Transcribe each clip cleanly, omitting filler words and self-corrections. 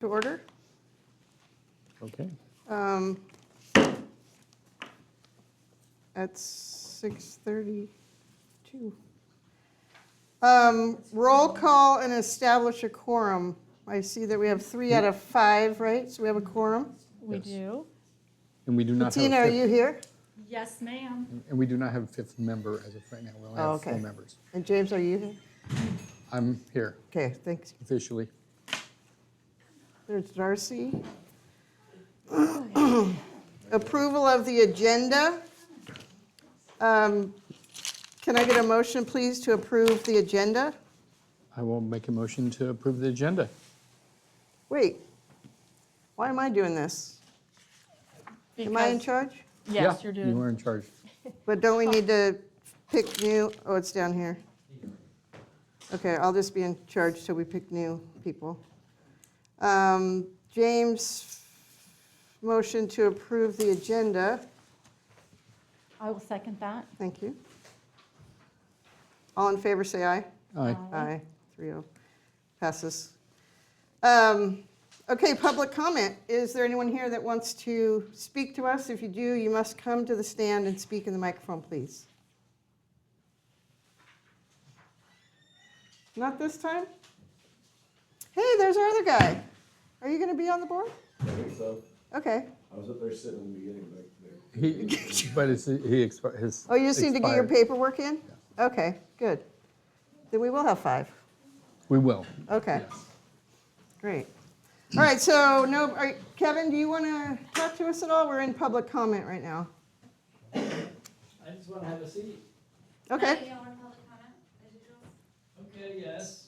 To order. Okay. At 6:32. Roll call and establish a quorum. I see that we have 3 out of 5, right? So we have a quorum. We Yes. do. And we do not have Bettina, a are fifth, you here? Yes, ma'am. and we do not have a fifth member as of right now. We only Oh, have 4 okay. members. And James, are you here? I'm here Okay, thanks. officially. There's Darcy. Approval of the agenda. Can I get a motion, please, to approve the agenda? I will make a motion to approve the agenda. Wait, why am I doing this? Am I in Because- charge? Yes, Yeah, you're You doing. are in charge. But don't we need to pick new, oh, it's down here. Okay, I'll just be in charge till we pick new people. James, motion to approve the agenda. I will second that. Thank you. All in favor, say aye. Aye. Aye, 3-0. Passes. Okay, public comment. Is there anyone here that wants to speak to us? If you do, you must come to the stand and speak in the microphone, please. Not this time? Hey, there's our other guy. Are you going to be on the board? I think so. Okay. I was up there sitting in the beginning back there. But his Oh, you just need to get your expired. paperwork in? Okay, good. Then we will have 5. We will. Okay. Yes. Great. All right, so no, Kevin, do you want to talk to us at all? We're in public comment right now. I just want to have a seat. Okay. You don't want public comment, as usual? Okay, yes.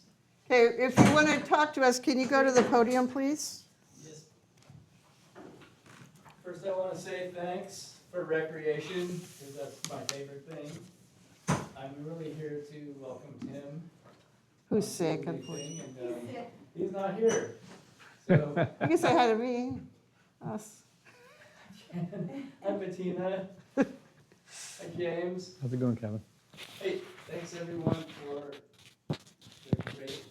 Okay, if you want to talk to us, can you go to the podium, please? Yes. First, I want to say thanks for recreation, because that's my favorite thing. I'm really here to welcome Tim. Who's to sick, the unfortunately. thing, and, he's not here. So, You can say hi to me. Us. I'm Bettina. Hi, James. How's it going, Kevin? Hey, thanks everyone for the great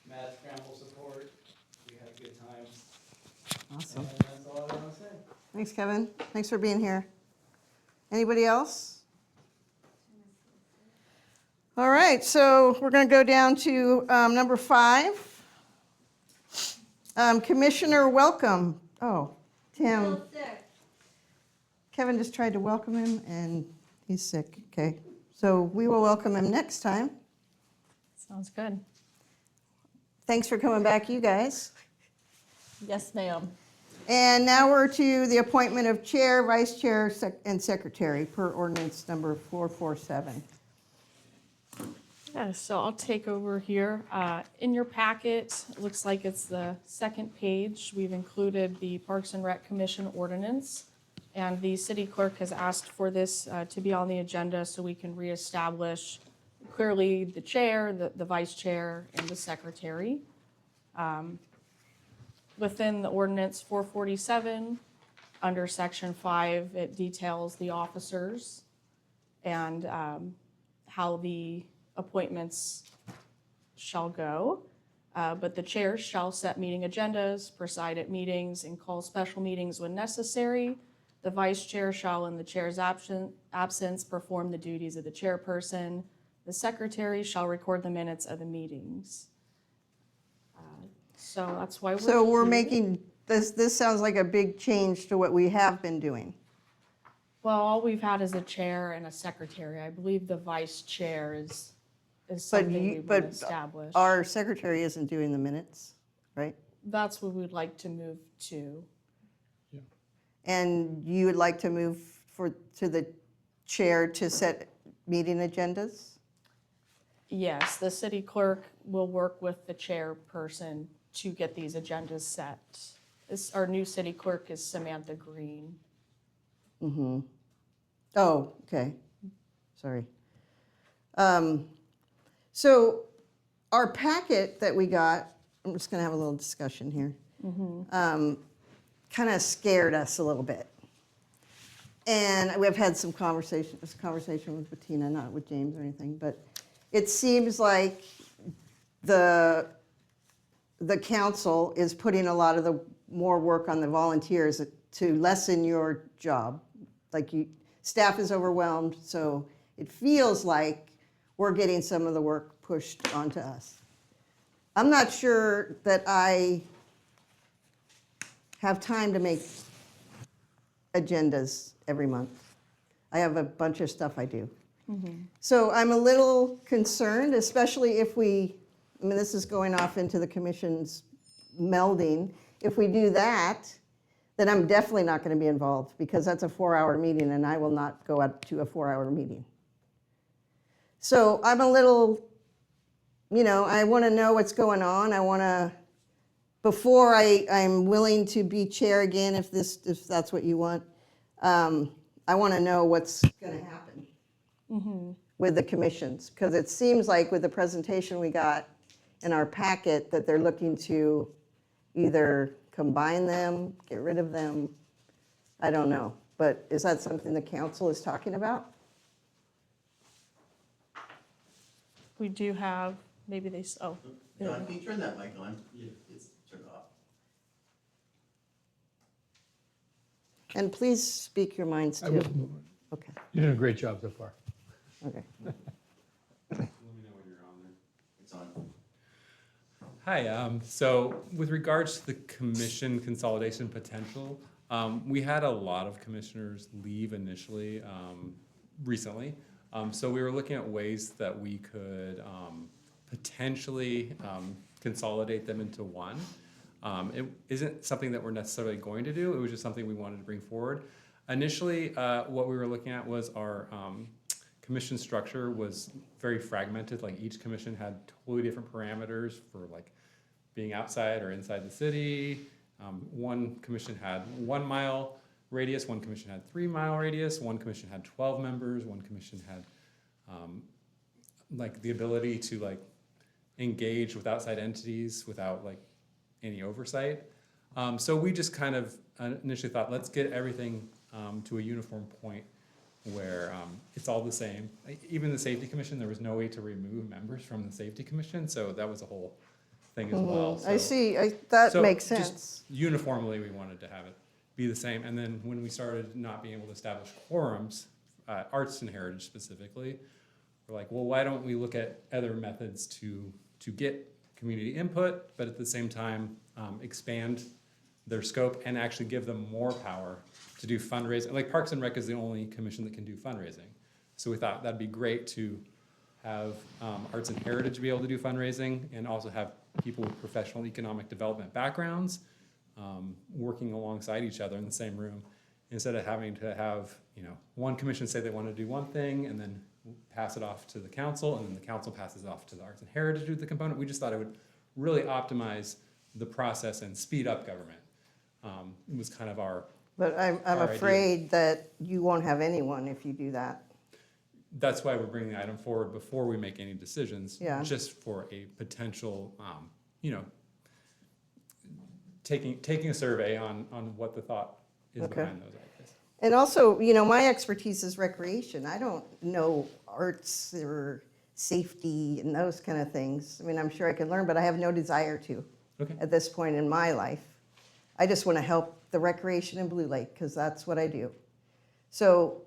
Mad Scramble support. We had a good time. Awesome. And that's all I want to say. Thanks, Kevin. Thanks for being here. Anybody else? All right, so we're going to go down to number 5. Commissioner welcome. Oh, Tim. Still sick. Kevin just tried to welcome him, and he's sick. Okay, so we will welcome him next time. Sounds good. Thanks for coming back, you guys. Yes, ma'am. And now we're to the appointment of chair, vice chair, and secretary per ordinance number 447. Yeah, so I'll take over here. In your packet, it looks like it's the second page. We've included the Parks and Rec Commission ordinance. And the city clerk has asked for this to be on the agenda so we can reestablish clearly the chair, the vice chair, and the secretary. Within the ordinance 447, under section 5, it details the officers and how the appointments shall go. But the chair shall set meeting agendas, preside at meetings, and call special meetings when necessary. The vice chair shall, in the chair's absence, perform the duties of the chairperson. The secretary shall record the minutes of the meetings. So that's why we're So we're here. making, this sounds like a big change to what we have been doing. Well, all we've had is a chair and a secretary. I believe the vice chair is But something we you, would but establish. our secretary isn't doing the minutes, right? That's what we'd like to move to. And you would like to move to the chair to set meeting agendas? Yes, the city clerk will work with the chairperson to get these agendas set. Our new city clerk is Samantha Green. Mm-hmm. Oh, okay. Sorry. So our packet that we got, I'm just going to have a little discussion here, kind of scared us a little bit. And we've had some conversation with Bettina, not with James or anything, but it seems like the the council is putting a lot of the more work on the volunteers to lessen your job. Like staff is overwhelmed, so it feels like we're getting some of the work pushed onto us. I'm not sure that I have time to make agendas every month. I have a bunch of stuff I do. So I'm a little concerned, especially if this is going off into the commission's melding. If we do that, then I'm definitely not going to be involved because that's a 4-hour meeting and I will not go out to a 4-hour meeting. So I'm a little, I want to know what's going on. I want to, before I'm willing to be chair again, if that's what you want, I want to know what's going to happen with the commissions. Because it seems like with the presentation we got in our packet that they're looking to either combine them, get rid of them. I don't know. But is that something the council is talking about? We do have, maybe John, can you turn that mic on? It's turned off. And please speak your minds I too. will. Okay, You're doing a great job so far. okay. It's on. Hi, so with regards to the commission consolidation potential, we had a lot of commissioners leave initially, recently. So we were looking at ways that we could potentially consolidate them into one. It isn't something that we're necessarily going to do, it was just something we wanted to bring forward. Initially, what we were looking at was our commission structure was very fragmented, like each commission had totally different parameters for like being outside or inside the city. One commission had 1 mile radius, one commission had 3 mile radius, one commission had 12 members, one commission had like the ability to like engage with outside entities without like any oversight. So we just kind of initially thought, let's get everything to a uniform point where it's all the same. Even the safety commission, there was no way to remove members from the safety commission, so that was a whole thing as well. I So- see, that so makes just sense. Uniformly, we wanted to have it be the same. And then when we started not being able to establish quorums, arts and heritage specifically, we're like, well, why don't we look at other methods to get community input, but at the same time expand their scope and actually give them more power to do fundraising. Like Parks and Rec is the only commission that can do fundraising. So we thought that'd be great to have arts and heritage be able to do fundraising and also have people with professional economic development backgrounds working alongside each other in the same room, instead of having to have, one commission say they want to do one thing and then pass it off to the council, and then the council passes it off to the arts and heritage to do the component. We just thought it would really optimize the process and speed up government. It was kind of our, But I'm our idea. afraid that you won't have anyone if you do that. that's why we're bringing the item forward before we make any decisions. Yeah. Just for a potential, taking a survey on what the thought is Okay. behind those ideas. And also, my expertise is recreation. I don't know arts or safety and those kind of things. I mean, I'm sure I could learn, but I have no desire to Okay. at this point in my life. I just want to help the recreation in Blue Lake because that's what I do. So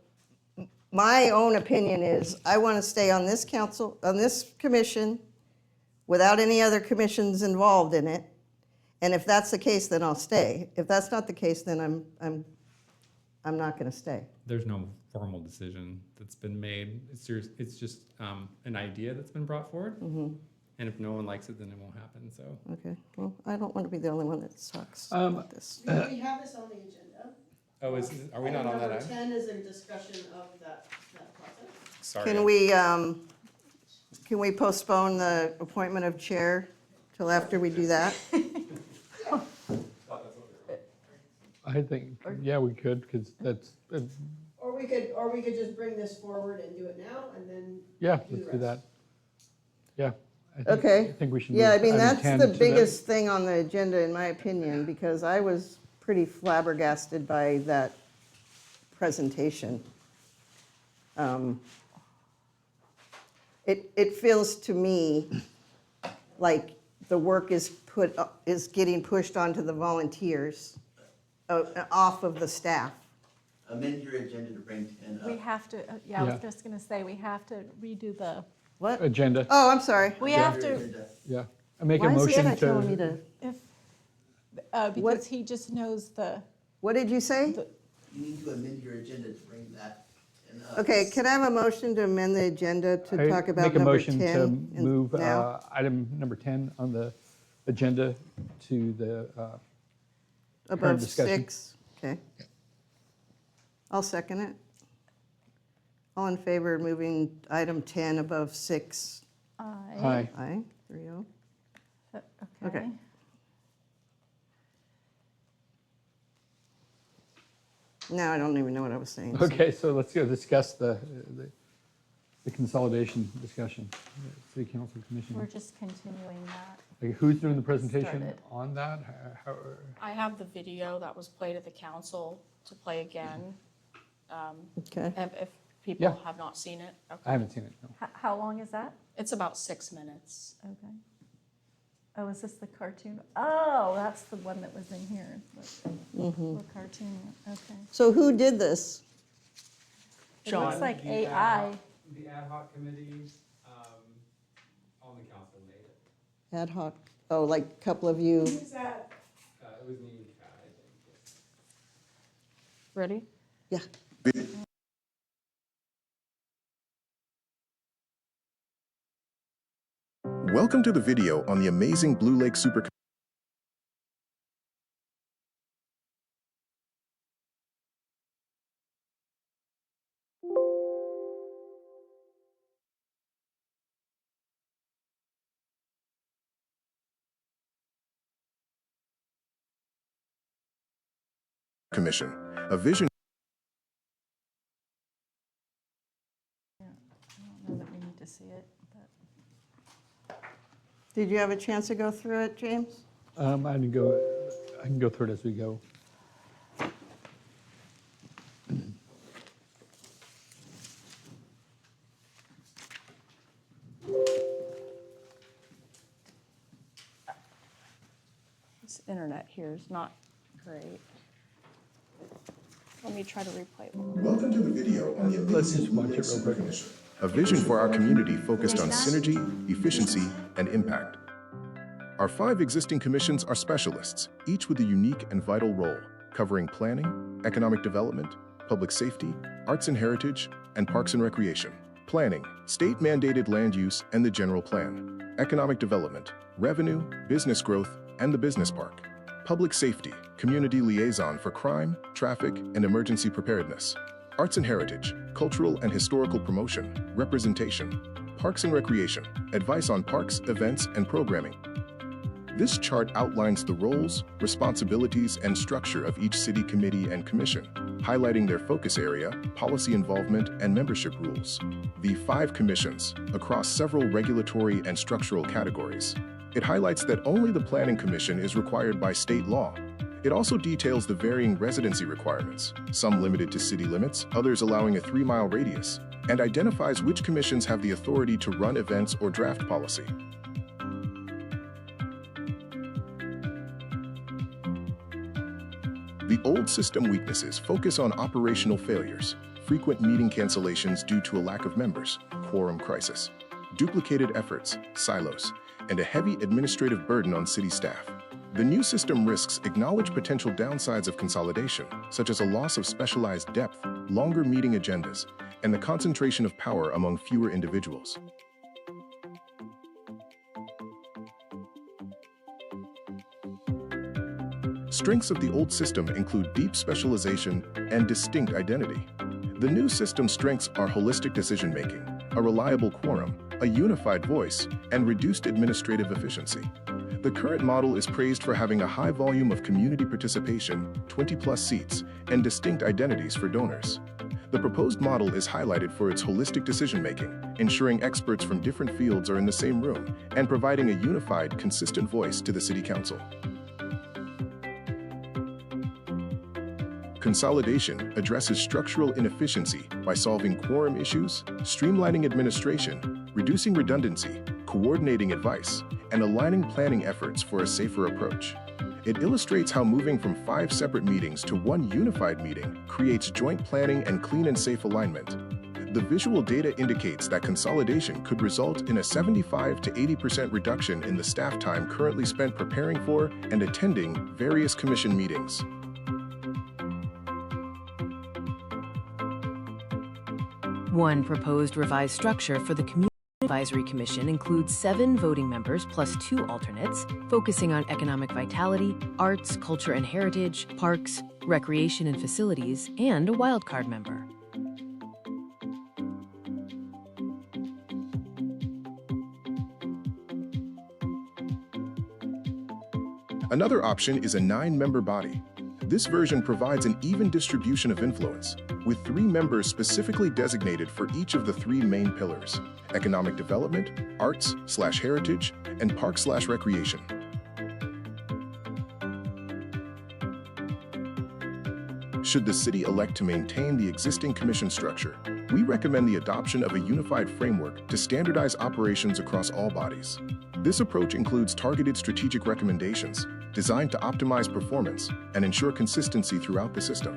my own opinion is I want to stay on this council, on this commission without any other commissions involved in it. And if that's the case, then I'll stay. If that's not the case, then I'm not going to stay. There's no formal decision that's been made. It's just an idea that's been brought forward. And if no one likes it, then it won't happen, so. Okay, well, I don't want to be the only one that sucks Um, about this. We have this on the agenda. Oh, are we not on that Number item? 10 is a discussion of that process. Sorry. Can we postpone the appointment of chair till after we do that? I think, yeah, we could, because that's, Or we could just bring this forward and do it now, and then yeah, Do the let's do rest. that. Yeah. Okay. I think we should. Yeah, I move mean, item that's 10 the to biggest thing on the agenda, in my opinion, because I was pretty flabbergasted by that presentation. It feels to me like the work is getting pushed onto the volunteers, off of the staff. Amend your agenda to bring 10 up. We have to, yeah, I was Yeah. just gonna say, we have to redo the, What? Agenda, Oh, I'm sorry. we Amend have your to, agenda. yeah. I make a Why is motion Anna telling me to, to, if, What? because he just knows what did you say? You need to amend your agenda to bring that 10 up. Okay, can I have a motion to amend the agenda to I talk about make a number motion 10 to in- move now? item number 10 on the agenda to the, Above discussion. 6, okay. I'll second it. All in favor of moving item 10 above 6? aye. Aye, 3-0. okay. Okay. Now I don't even know what I was saying. Okay, so let's go discuss the consolidation discussion, city council We're commission. just continuing that. Like, who's doing the presentation Started. on that? How- I have the video that was played at the council to play again, Okay, if people Yeah. have not seen it. I Okay. haven't seen it, no. How long is that? It's about 6 minutes. Okay. Oh, is this the cartoon? Oh, that's the one that was in here. The cartoon, okay. so who did this? It looks John. like The AI. The ad hoc committee on the council made it. Ad hoc, oh, like a couple of you? Who's that? It was me and Kat, I think. Ready? Yeah. Welcome to the video on the amazing Blue Lake Super Commission, a vision I don't know that we need to see it, but. Did you have a chance to go through it, James? I can go through it as we go. This internet here is not great. Let me try to replay it. Welcome to the video on the Let's amazing just Blue watch Lake it real Super quick. Commission, a vision for our community focused on synergy, efficiency, and impact. Our 5 existing commissions are specialists, each with a unique and vital role, covering planning, economic development, public safety, arts and heritage, and parks and recreation. Planning, state-mandated land use and the general plan. Economic development, revenue, business growth, and the business park. Public safety, community liaison for crime, traffic, and emergency preparedness. Arts and heritage, cultural and historical promotion, representation. Parks and recreation, advice on parks, events, and programming. This chart outlines the roles, responsibilities, and structure of each city committee and commission, highlighting their focus area, policy involvement, and membership rules. The 5 commissions, across several regulatory and structural categories. It highlights that only the Planning Commission is required by state law. It also details the varying residency requirements, some limited to city limits, others allowing a 3-mile radius, and identifies which commissions have the authority to run events or draft policy. The old system weaknesses focus on operational failures, frequent meeting cancellations due to a lack of members, quorum crisis, duplicated efforts, silos, and a heavy administrative burden on city staff. The new system risks acknowledge potential downsides of consolidation, such as a loss of specialized depth, longer meeting agendas, and the concentration of power among fewer individuals. Strengths of the old system include deep specialization and distinct identity. The new system's strengths are holistic decision-making, a reliable quorum, a unified voice, and reduced administrative efficiency. The current model is praised for having a high volume of community participation, 20-plus seats, and distinct identities for donors. The proposed model is highlighted for its holistic decision-making, ensuring experts from different fields are in the same room, and providing a unified, consistent voice to the City Council. Consolidation addresses structural inefficiency by solving quorum issues, streamlining administration, reducing redundancy, coordinating advice, and aligning planning efforts for a safer approach. It illustrates how moving from 5 separate meetings to one unified meeting creates joint planning and clean and safe alignment. The visual data indicates that consolidation could result in a 75 to 80% reduction in the staff time currently spent preparing for and attending various commission meetings. One proposed revised structure for the Community Advisory Commission includes 7 voting members plus 2 alternates, focusing on economic vitality, arts, culture and heritage, parks, recreation and facilities, and a wildcard member. Another option is a 9-member body. This version provides an even distribution of influence, with 3 members specifically designated for each of the 3 main pillars: economic development, arts/heritage, and park/recreation. Should the city elect to maintain the existing commission structure, we recommend the adoption of a unified framework to standardize operations across all bodies. This approach includes targeted strategic recommendations designed to optimize performance and ensure consistency throughout the system.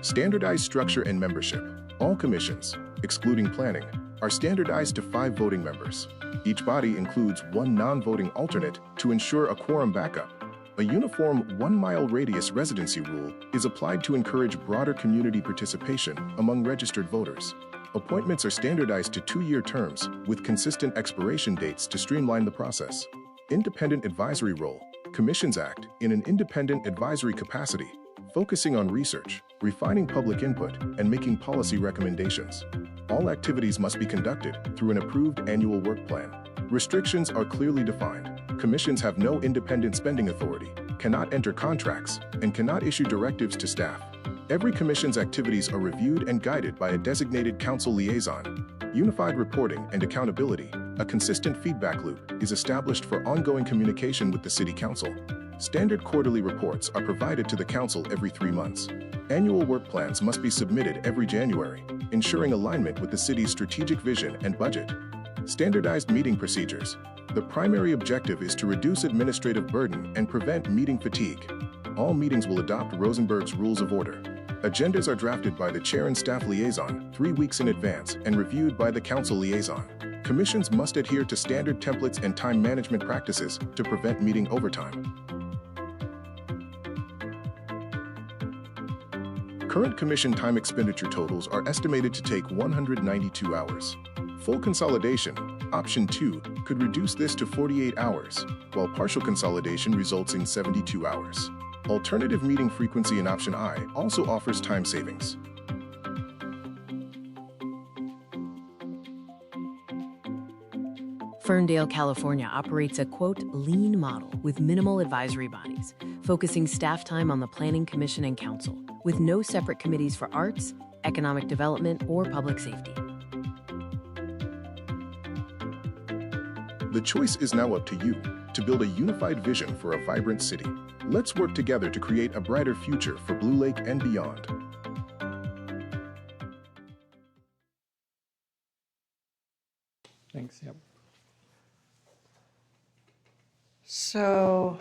Standardized structure and membership. All commissions, excluding planning, are standardized to 5 voting members. Each body includes 1 non-voting alternate to ensure a quorum backup. A uniform 1-mile radius residency rule is applied to encourage broader community participation among registered voters. Appointments are standardized to 2-year terms with consistent expiration dates to streamline the process. Independent advisory role. Commissions act in an independent advisory capacity, focusing on research, refining public input, and making policy recommendations. All activities must be conducted through an approved annual work plan. Restrictions are clearly defined. Commissions have no independent spending authority, cannot enter contracts, and cannot issue directives to staff. Every commission's activities are reviewed and guided by a designated council liaison. Unified reporting and accountability, a consistent feedback loop, is established for ongoing communication with the City Council. Standard quarterly reports are provided to the council every 3 months. Annual work plans must be submitted every January, ensuring alignment with the city's strategic vision and budget. Standardized meeting procedures. The primary objective is to reduce administrative burden and prevent meeting fatigue. All meetings will adopt Rosenberg's Rules of Order. Agendas are drafted by the chair and staff liaison 3 weeks in advance and reviewed by the council liaison. Commissions must adhere to standard templates and time management practices to prevent meeting overtime. Current commission time expenditure totals are estimated to take 192 hours. Full consolidation, option 2, could reduce this to 48 hours, while partial consolidation results in 72 hours. Alternative meeting frequency in option I also offers time savings. Ferndale, California operates a, quote, lean model with minimal advisory bodies, focusing staff time on the Planning Commission and Council, with no separate committees for arts, economic development, or public safety. The choice is now up to you to build a unified vision for a vibrant city. Let's work together to create a brighter future for Blue Lake and beyond. Thanks, yep. So,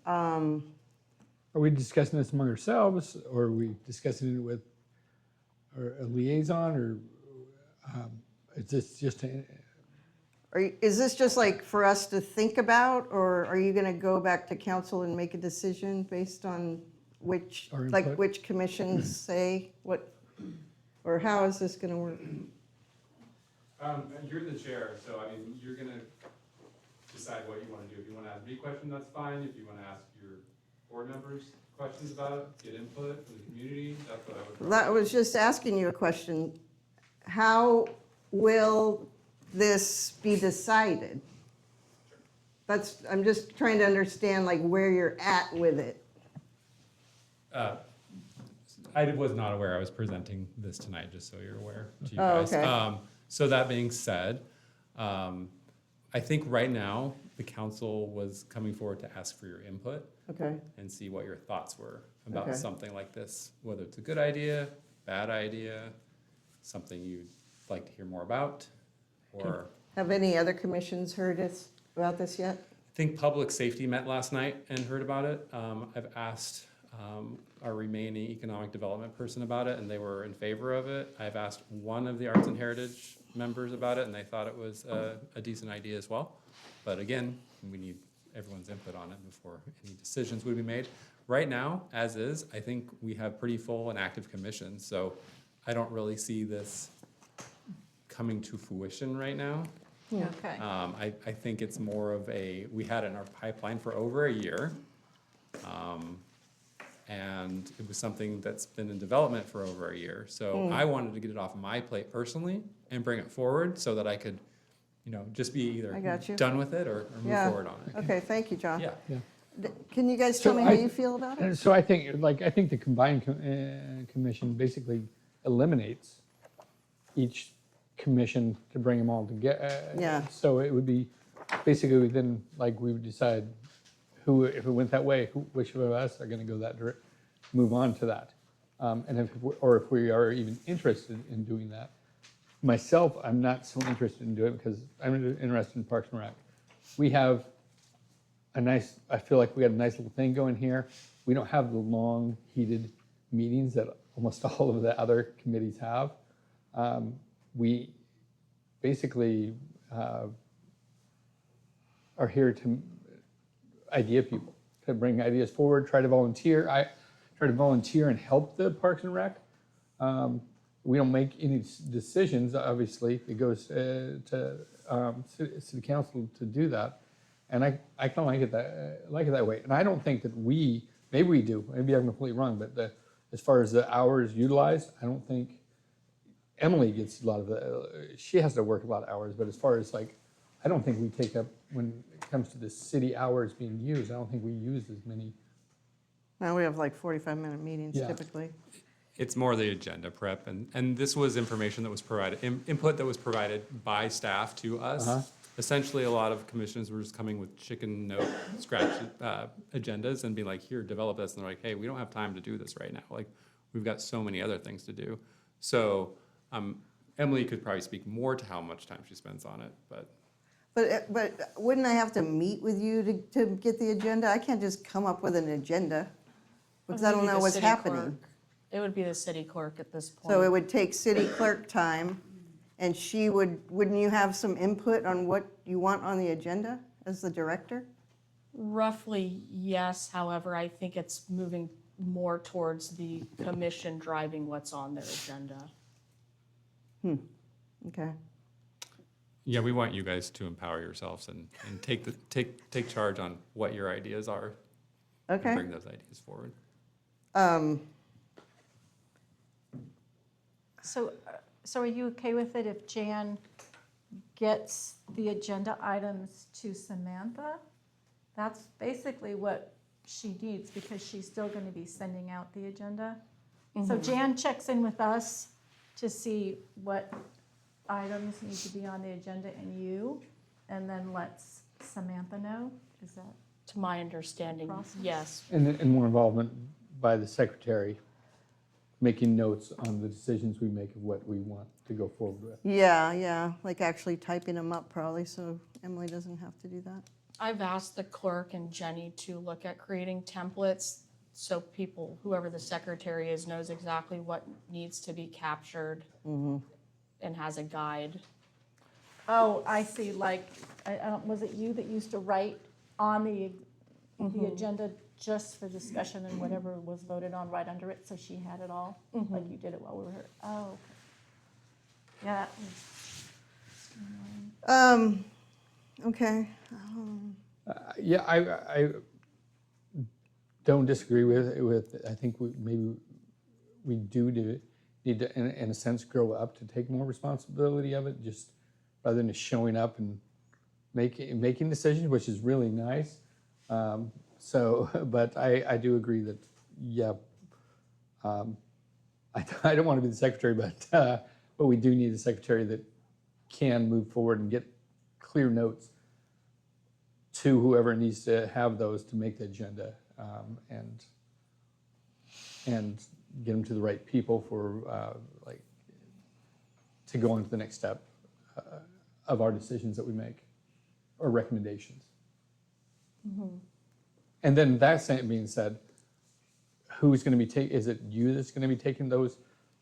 Are we discussing this among ourselves, or are we discussing it with a liaison, or is this just is this just like for us to think about, or are you going to go back to council and make a decision based on which, Our like input? which commissions say what, or how is this going to work? You're the chair, so I mean, you're gonna decide what you wanna do. If you wanna ask me questions, that's fine. If you wanna ask your board members questions about it, get input from the community, that's what I would. That was just asking you a question. How will this be decided? I'm just trying to understand like where you're at with it. I was not aware I was presenting this tonight, just so you're aware to you Oh, guys. okay. So that being said, I think right now, the council was coming forward to ask for your input Okay. and see what your thoughts were. about Okay. something like this, whether it's a good idea, bad idea, something you'd like to hear more about, or Have any other commissions heard about this yet? I think Public Safety met last night and heard about it. I've asked our remaining economic development person about it, and they were in favor of it. I've asked one of the Arts and Heritage members about it, and they thought it was a decent idea as well. But again, we need everyone's input on it before any decisions would be made. Right now, as is, I think we have pretty full and active commissions, so I don't really see this coming to fruition right now. Okay. I think it's more of we had it in our pipeline for over a year. And it was something that's been in development for over a year. So I wanted to get it off my plate personally and bring it forward so that I could, just be either I got you. done with it or move Yeah. forward on it. Okay, thank you, John. Yeah. Can you guys So tell me how I- you feel about it? And so I think the combined commission basically eliminates each commission to bring them all together. Yeah. So it would be basically then we would decide if it went that way, which of us are going to go that direct, move on to that. And if we are even interested in doing that. Myself, I'm not so interested in doing it because I'm interested in Parks and Rec. We have I feel like we got a nice little thing going here. We don't have the long, heated meetings that almost all of the other committees have. We basically are here to idea people, to bring ideas forward, try to volunteer. I try to volunteer and help the Parks and Rec. We don't make any decisions, obviously. It goes to city council to do that. And I kind of like it that way. And I don't think that maybe we do, maybe I'm completely wrong, but as far as the hours utilized, I don't think Emily gets a lot of she has to work a lot of hours, but as far as I don't think we take up, when it comes to the city hours being used, I don't think we use as many. Now we have 45-minute meetings Yeah. typically. It's more the agenda prep, and this was information that was provided, input that was provided by staff to us. Uh-huh. Essentially, a lot of commissioners were just coming with chicken note scratch agendas and be like, here, develop this. And they're like, hey, we don't have time to do this right now. We've got so many other things to do. So Emily could probably speak more to how much time she spends on it, but. But wouldn't I have to meet with you to get the agenda? I can't just come up with an agenda because I It would don't be know the what's city happening. clerk. It would be the city clerk at this point. So it would take city clerk time, and wouldn't you have some input on what you want on the agenda as the director? Roughly, yes. However, I think it's moving more towards the commission driving what's on their agenda. Okay. Yeah, we want you guys to empower yourselves and take charge on what your ideas are. Okay. And bring those ideas forward. So are you okay with it if Jan gets the agenda items to Samantha? That's basically what she needs because she's still going to be sending out the agenda. So Jan checks in with us to see what items need to be on the agenda and then lets Samantha know. Is that? To my understanding, Process. yes. And more involvement by the secretary, making notes on the decisions we make of what we want to go forward with. Yeah, actually typing them up probably, so Emily doesn't have to do that. I've asked the clerk and Jenny to look at creating templates so people, whoever the secretary is, knows exactly what needs to be captured and has a guide. Oh, I see, I don't, was it you that used to write on the agenda just for discussion and whatever was voted on right under it, so she had it all? Like you did it while we were here? Oh, okay. Yeah, that was streamlined. Okay. Yeah, I don't disagree with I think maybe we need to, in a sense, grow up to take more responsibility of it, just rather than just showing up and making decisions, which is really nice. But I do agree that, yeah, I don't want to be the secretary, but we do need a secretary that can move forward and get clear notes to whoever needs to have those to make the agenda. And and get them to the right people for, like, to go on to the next step of our decisions that we make, or recommendations. And then that being said, who's going to be is it you that's going to be taking those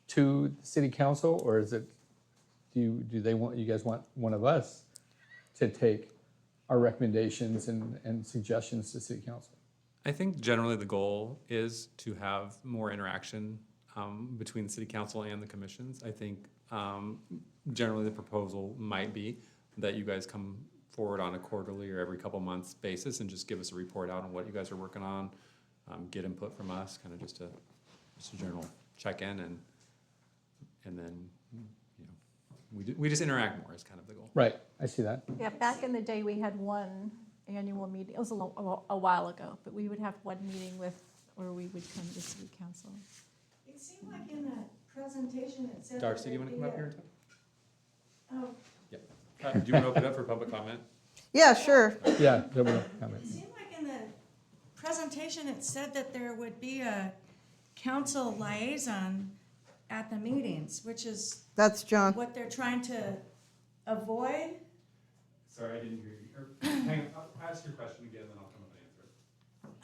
to the city council, or is it, do you guys want one of us to take our recommendations and suggestions to city council? I think generally the goal is to have more interaction between the city council and the commissions. I think generally the proposal might be that you guys come forward on a quarterly or every couple months basis and just give us a report out on what you guys are working on, get input from us, kind of just a general check-in, and then, you know, we just interact more is kind of the goal. Right, I see that. Yeah, back in the day, we had one annual meeting, it was a while ago, but we would have one meeting where we would come to city council. It seemed like in that presentation it said. Darcy, do you want to come up here and talk? Oh, Do you want to open it up for public comment? Yeah, sure. Yeah, there were it comments. seemed like in the presentation it said that there would be a council liaison at the meetings, which is That's John. what they're trying to avoid. Sorry, I didn't hear you. Or, hang on, I'll ask your question again, then I'll come up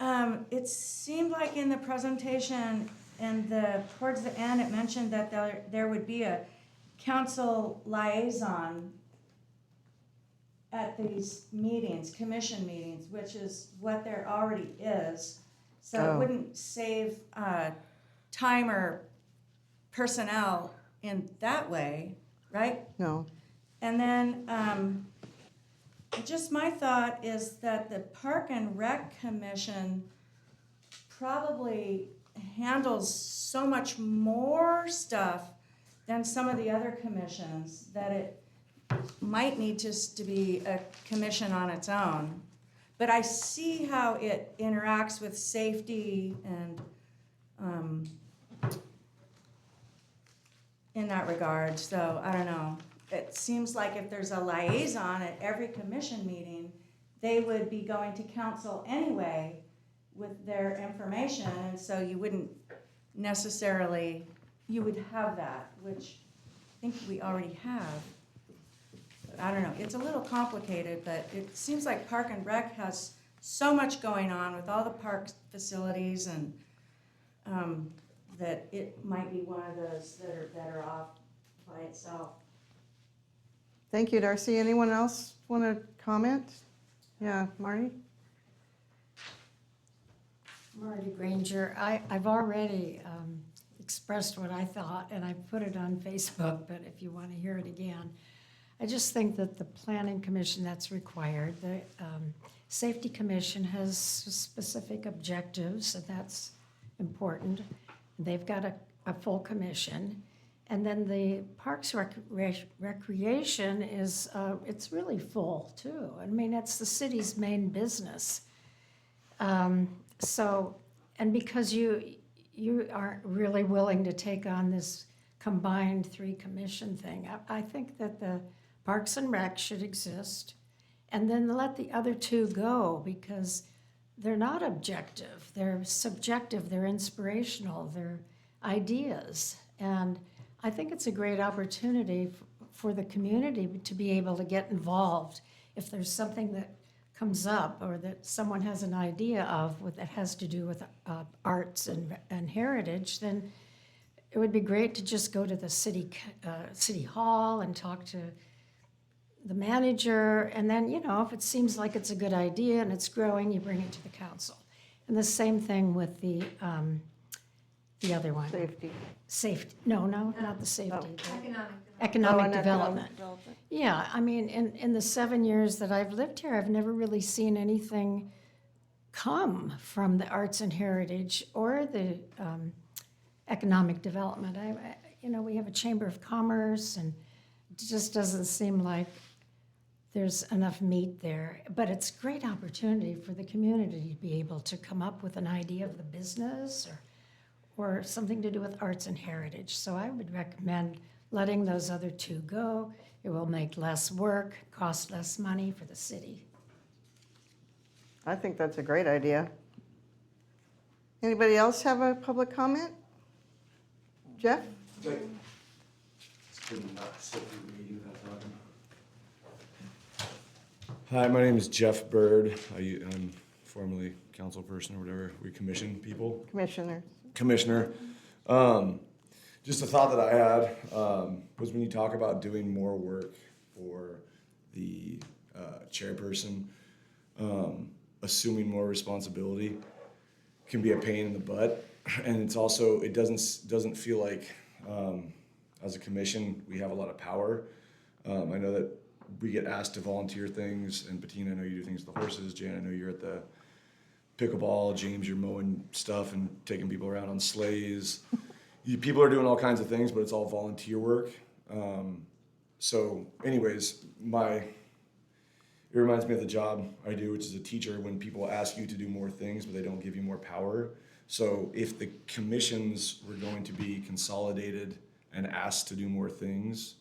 and answer it. It seemed like in the presentation and towards the end, it mentioned that there would be a council liaison at these meetings, commission meetings, which is what there already is. So Oh. it wouldn't save time or personnel in that way, right? No. And then, just my thought is that the Park and Rec Commission probably handles so much more stuff than some of the other commissions that it might need just to be a commission on its own. But I see how it interacts with safety and, in that regard, so I don't know. It seems like if there's a liaison at every commission meeting, they would be going to council anyway with their information, and so you wouldn't necessarily, you would have that, which I think we already have. But I don't know, it's a little complicated, but it seems like Park and Rec has so much going on with all the park facilities, and that it might be one of those that are better off by itself. Thank you, Darcy. Anyone else want to comment? Yeah, Marty? Marty Granger, I've already expressed what I thought, and I put it on Facebook, but if you want to hear it again, I just think that the Planning Commission, that's required. The Safety Commission has specific objectives, and that's important. They've got a full commission. And then the Parks Recreation is, it's really full too. I mean, it's the city's main business. So, and because you aren't really willing to take on this combined 3-commission thing, I think that the Parks and Rec should exist, and then let the other 2 go, because they're not objective, they're subjective, they're inspirational, they're ideas. And I think it's a great opportunity for the community to be able to get involved. If there's something that comes up or that someone has an idea of that has to do with arts and heritage, then it would be great to just go to the city hall and talk to the manager, and then, you know, if it seems like it's a good idea and it's growing, you bring it to the council. And the same thing with the other one. Safety, no, not the safety. Economic development. Yeah, I mean, in the 7 years that I've lived here, I've never really seen anything come from the arts and heritage or the economic development. We have a Chamber of Commerce, and it just doesn't seem like there's enough meat there. But it's a great opportunity for the community to be able to come up with an idea of the business or something to do with arts and heritage. So I would recommend letting those other 2 go. It will make less work, cost less money for the city. I think that's a great idea. Anybody else have a public comment? Jeff? Hi, my name is Jeff Bird. I'm formerly council person or whatever. We commission people. Commissioner. Just a thought that I had was when you talk about doing more work for the chairperson, assuming more responsibility can be a pain in the butt, and it's also it doesn't feel like as a commission we have a lot of power. I know that we get asked to volunteer things, and Bettina, I know you do things with the horses. Jan, I know you're at the pickleball. James, you're mowing stuff and taking people around on sleighs. People are doing all kinds of things, but it's all volunteer work. So anyways, it reminds me of the job I do, which is a teacher, when people ask you to do more things, but they don't give you more power. So if the commissions were going to be consolidated and asked to do more things,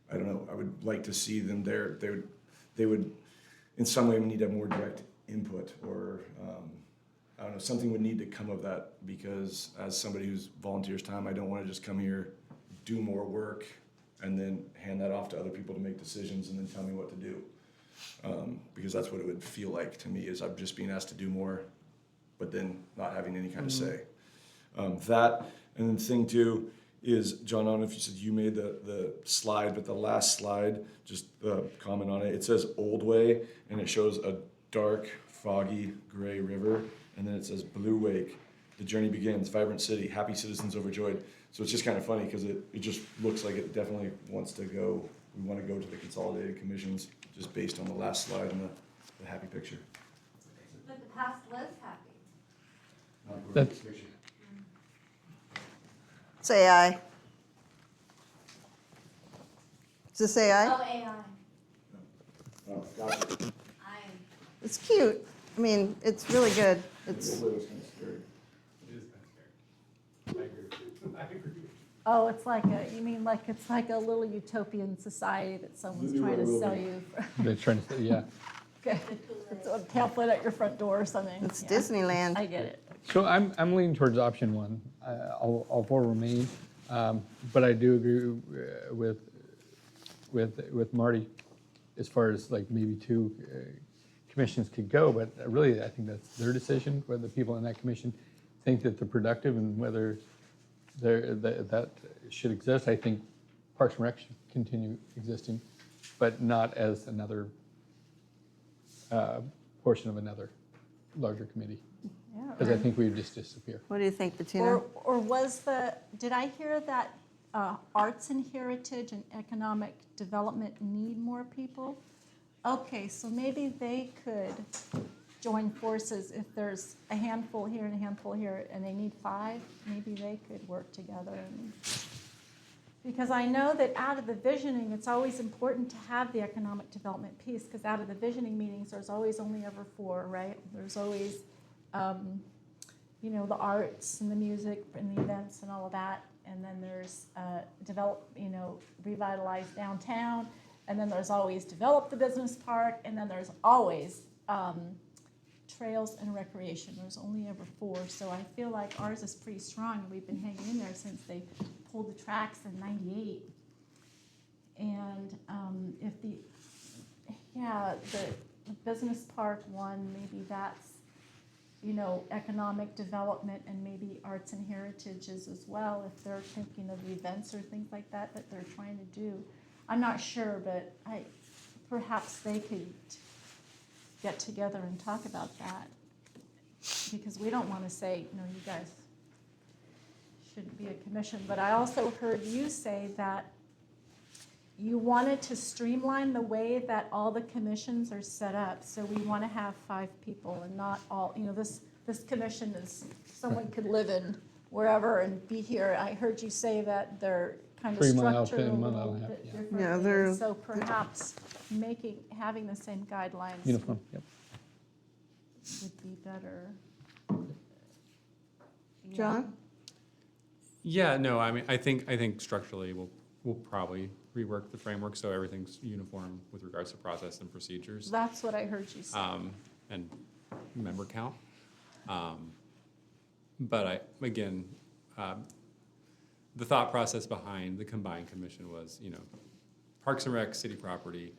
I don't know, I would like to see them there. They would, in some way, we need to have more direct input, or I don't know, something would need to come of that, because as somebody who's volunteers time, I don't want to just come here, do more work, and then hand that off to other people to make decisions and then tell me what to do. Because that's what it would feel like to me, is I'm just being asked to do more, but then not having any kind of say. That, and then thing two is, John, I don't know if you said you made the slide, but the last slide, just comment on it. It says Old Way, and it shows a dark, foggy, gray river, and then it says Blue Wake. The journey begins, vibrant city, happy citizens overjoyed. So it's just kind of funny, because it just looks like it definitely wants to go, we want to go to the consolidated commissions, just based on the last slide and the happy picture. But the past was happy. That's- Say aye. Does it say aye? Oh, AI. Oh, gotcha. It's cute. I mean, it's really good. It's, Old Way was kind of scary. It is kind of scary. I agree with you. I agree with you. Oh, it's like you mean like it's like a little utopian society that someone's trying to sell you. They're trying to say, yeah. Okay. It's a pamphlet at your front door or something. it's Yeah. Disneyland. I get it. So I'm leaning towards option one. I'll vote remain, but I do agree with Marty as far as like maybe two commissions could go. But really, I think that's their decision, whether the people in that commission think that they're productive and whether that should exist. I think Parks and Rec should continue existing, but not as another portion of another larger committee. Because I think we would just disappear. What do you think, Bettina? Or did I hear that arts and heritage and economic development need more people? Okay, so maybe they could join forces if there's a handful here and a handful here and they need 5, maybe they could work together. Because I know that out of the visioning, it's always important to have the economic development piece, because out of the visioning meetings, there's always only ever 4, right? There's always the arts and the music and the events and all of that. And then there's revitalize downtown. And then there's always develop the business park. And then there's always trails and recreation. There's only ever 4. So I feel like ours is pretty strong. And we've been hanging in there since they pulled the tracks in '98. And if the business park one, maybe that's economic development, and maybe arts and heritages as well, if they're thinking of events or things like that they're trying to do. I'm not sure, but perhaps they could get together and talk about that, because we don't want to say, you guys shouldn't be a commission. But I also heard you say that you wanted to streamline the way that all the commissions are set up. So we want to have 5 people and not all, this commission is, someone could live in wherever and be here. I heard you say that they're kind of 3 mile, structured a 10 mile little and a half, bit yeah. differently. Yeah, they're- So perhaps having the same guidelines Uniform, yep. would be better. John? Yeah, no, I mean, I think structurally we'll probably rework the framework so everything's uniform with regards to process and procedures. That's what I heard you say. And member count. But again, the thought process behind the combined commission was, Parks and Rec, city property,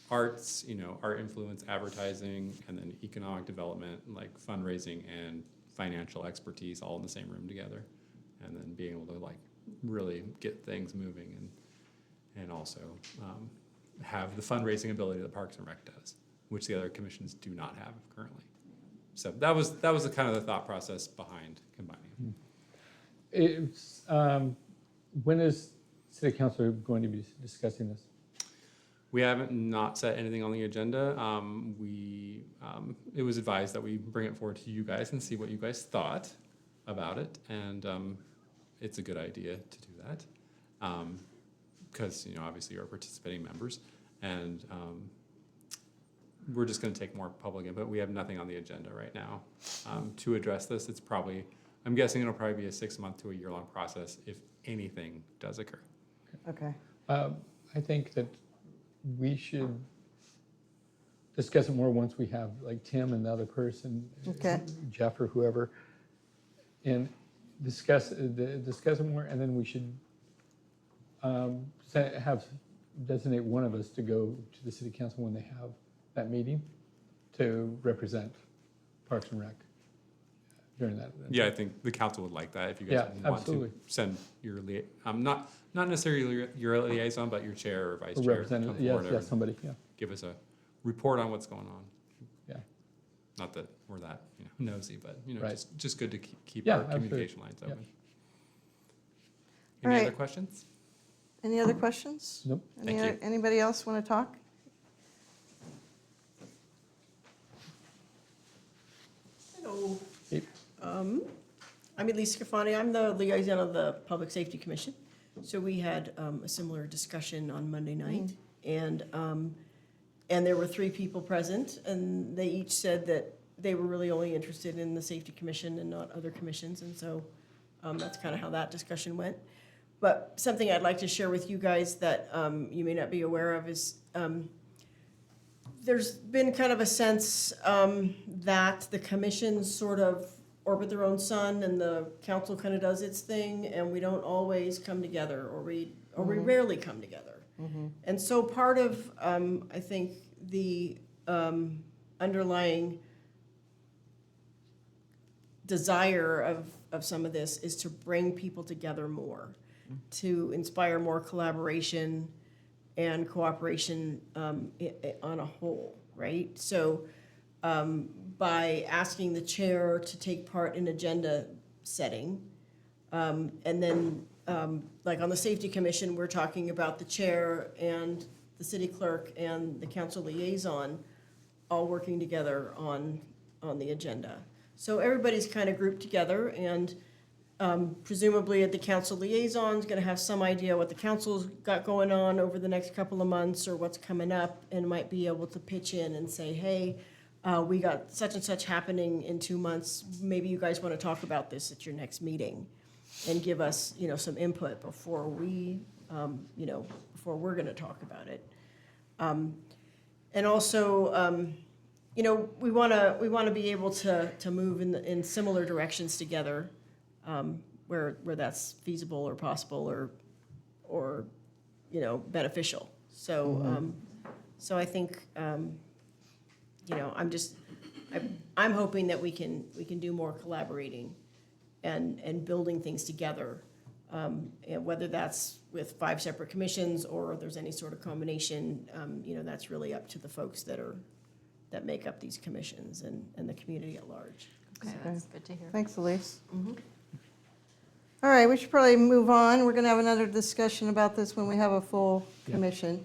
arts, art influence, advertising, and then economic development, like fundraising and financial expertise all in the same room together. And then being able to really get things moving and also have the fundraising ability that Parks and Rec does, which the other commissions do not have currently. So that was the kind of the thought process behind combining. It's, when is City Council going to be discussing this? We haven't not set anything on the agenda. It was advised that we bring it forward to you guys and see what you guys thought about it, and it's a good idea to do that because obviously you're participating members, and we're just going to take more public input. We have nothing on the agenda right now to address this. It's probably, I'm guessing it'll probably be a 6-month to a year-long process if anything does occur. Okay. I think that we should discuss it more once we have Tim and the other person, Okay. Jeff or whoever, and discuss it more, and then we should designate one of us to go to the City Council when they have that meeting to represent Parks and Rec during that. Yeah, I think the council would like that if you guys want absolutely. to send your not necessarily your liaison, but your chair or vice Or chair. representative, come yes, forward and somebody, yeah. give us a report on what's going on. Yeah. Not that we're that nosy, but Right. just good to keep Yeah, our absolutely. communication lines Yeah. open. All Any right. other questions? Any other questions? Nope. Thank you. Anybody else want to talk? Hello. Hey. I'm Elise Scafani. I'm the liaison of the Public Safety Commission. So we had a similar discussion on Monday night, and there were 3 people present, and they each said that they were really only interested in the Safety Commission and not other commissions, and so that's kind of how that discussion went. But something I'd like to share with you guys that you may not be aware of is there's been kind of a sense that the commissions sort of orbit their own sun and the council kind of does its thing, and we don't always come together, or we rarely come together. And so part of, I think, the underlying desire of some of this is to bring people together more, to inspire more collaboration and cooperation on a whole, right? So by asking the chair to take part in agenda setting, and then like on the Safety Commission, we're talking about the chair and the city clerk and the council liaison all working together on the agenda. So everybody's kind of grouped together, and presumably the council liaison is going to have some idea what the council's got going on over the next couple of months or what's coming up, and might be able to pitch in and say, hey, we got such and such happening in 2 months. Maybe you guys want to talk about this at your next meeting, and give us, some input before we, before we're going to talk about it. And also, we want to be able to move in similar directions together, where that's feasible or possible or beneficial. So so I think I'm hoping that we can do more collaborating and building things together, and whether that's with 5 separate commissions or if there's any sort of combination, that's really up to the folks that make up these commissions and the community at large. Okay, that's good to hear. Thanks, Elise. All right, we should probably move on. We're going to have another discussion about this when we have a full commission.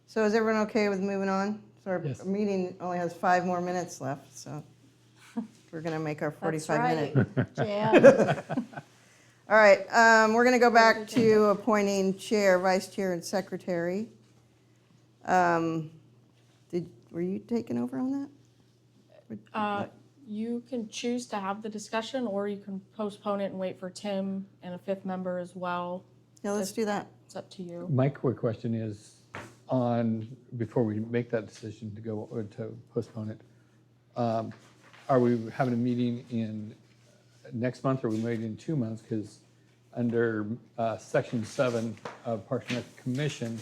So is everyone okay with moving on? So our Yes. meeting only has 5 more minutes left, so we're going to make our 45-minute. That's right, Jan. All right, we're going to go back to appointing chair, vice chair, and secretary. Were you taking over on that? You can choose to have the discussion, or you can postpone it and wait for Tim and a 5th member as well. Yeah, let's do that. It's up to you. My quick question is before we make that decision to go or to postpone it, are we having a meeting in next month, or are we waiting in 2 months? Because under Section 7 of Parks and Rec Commission,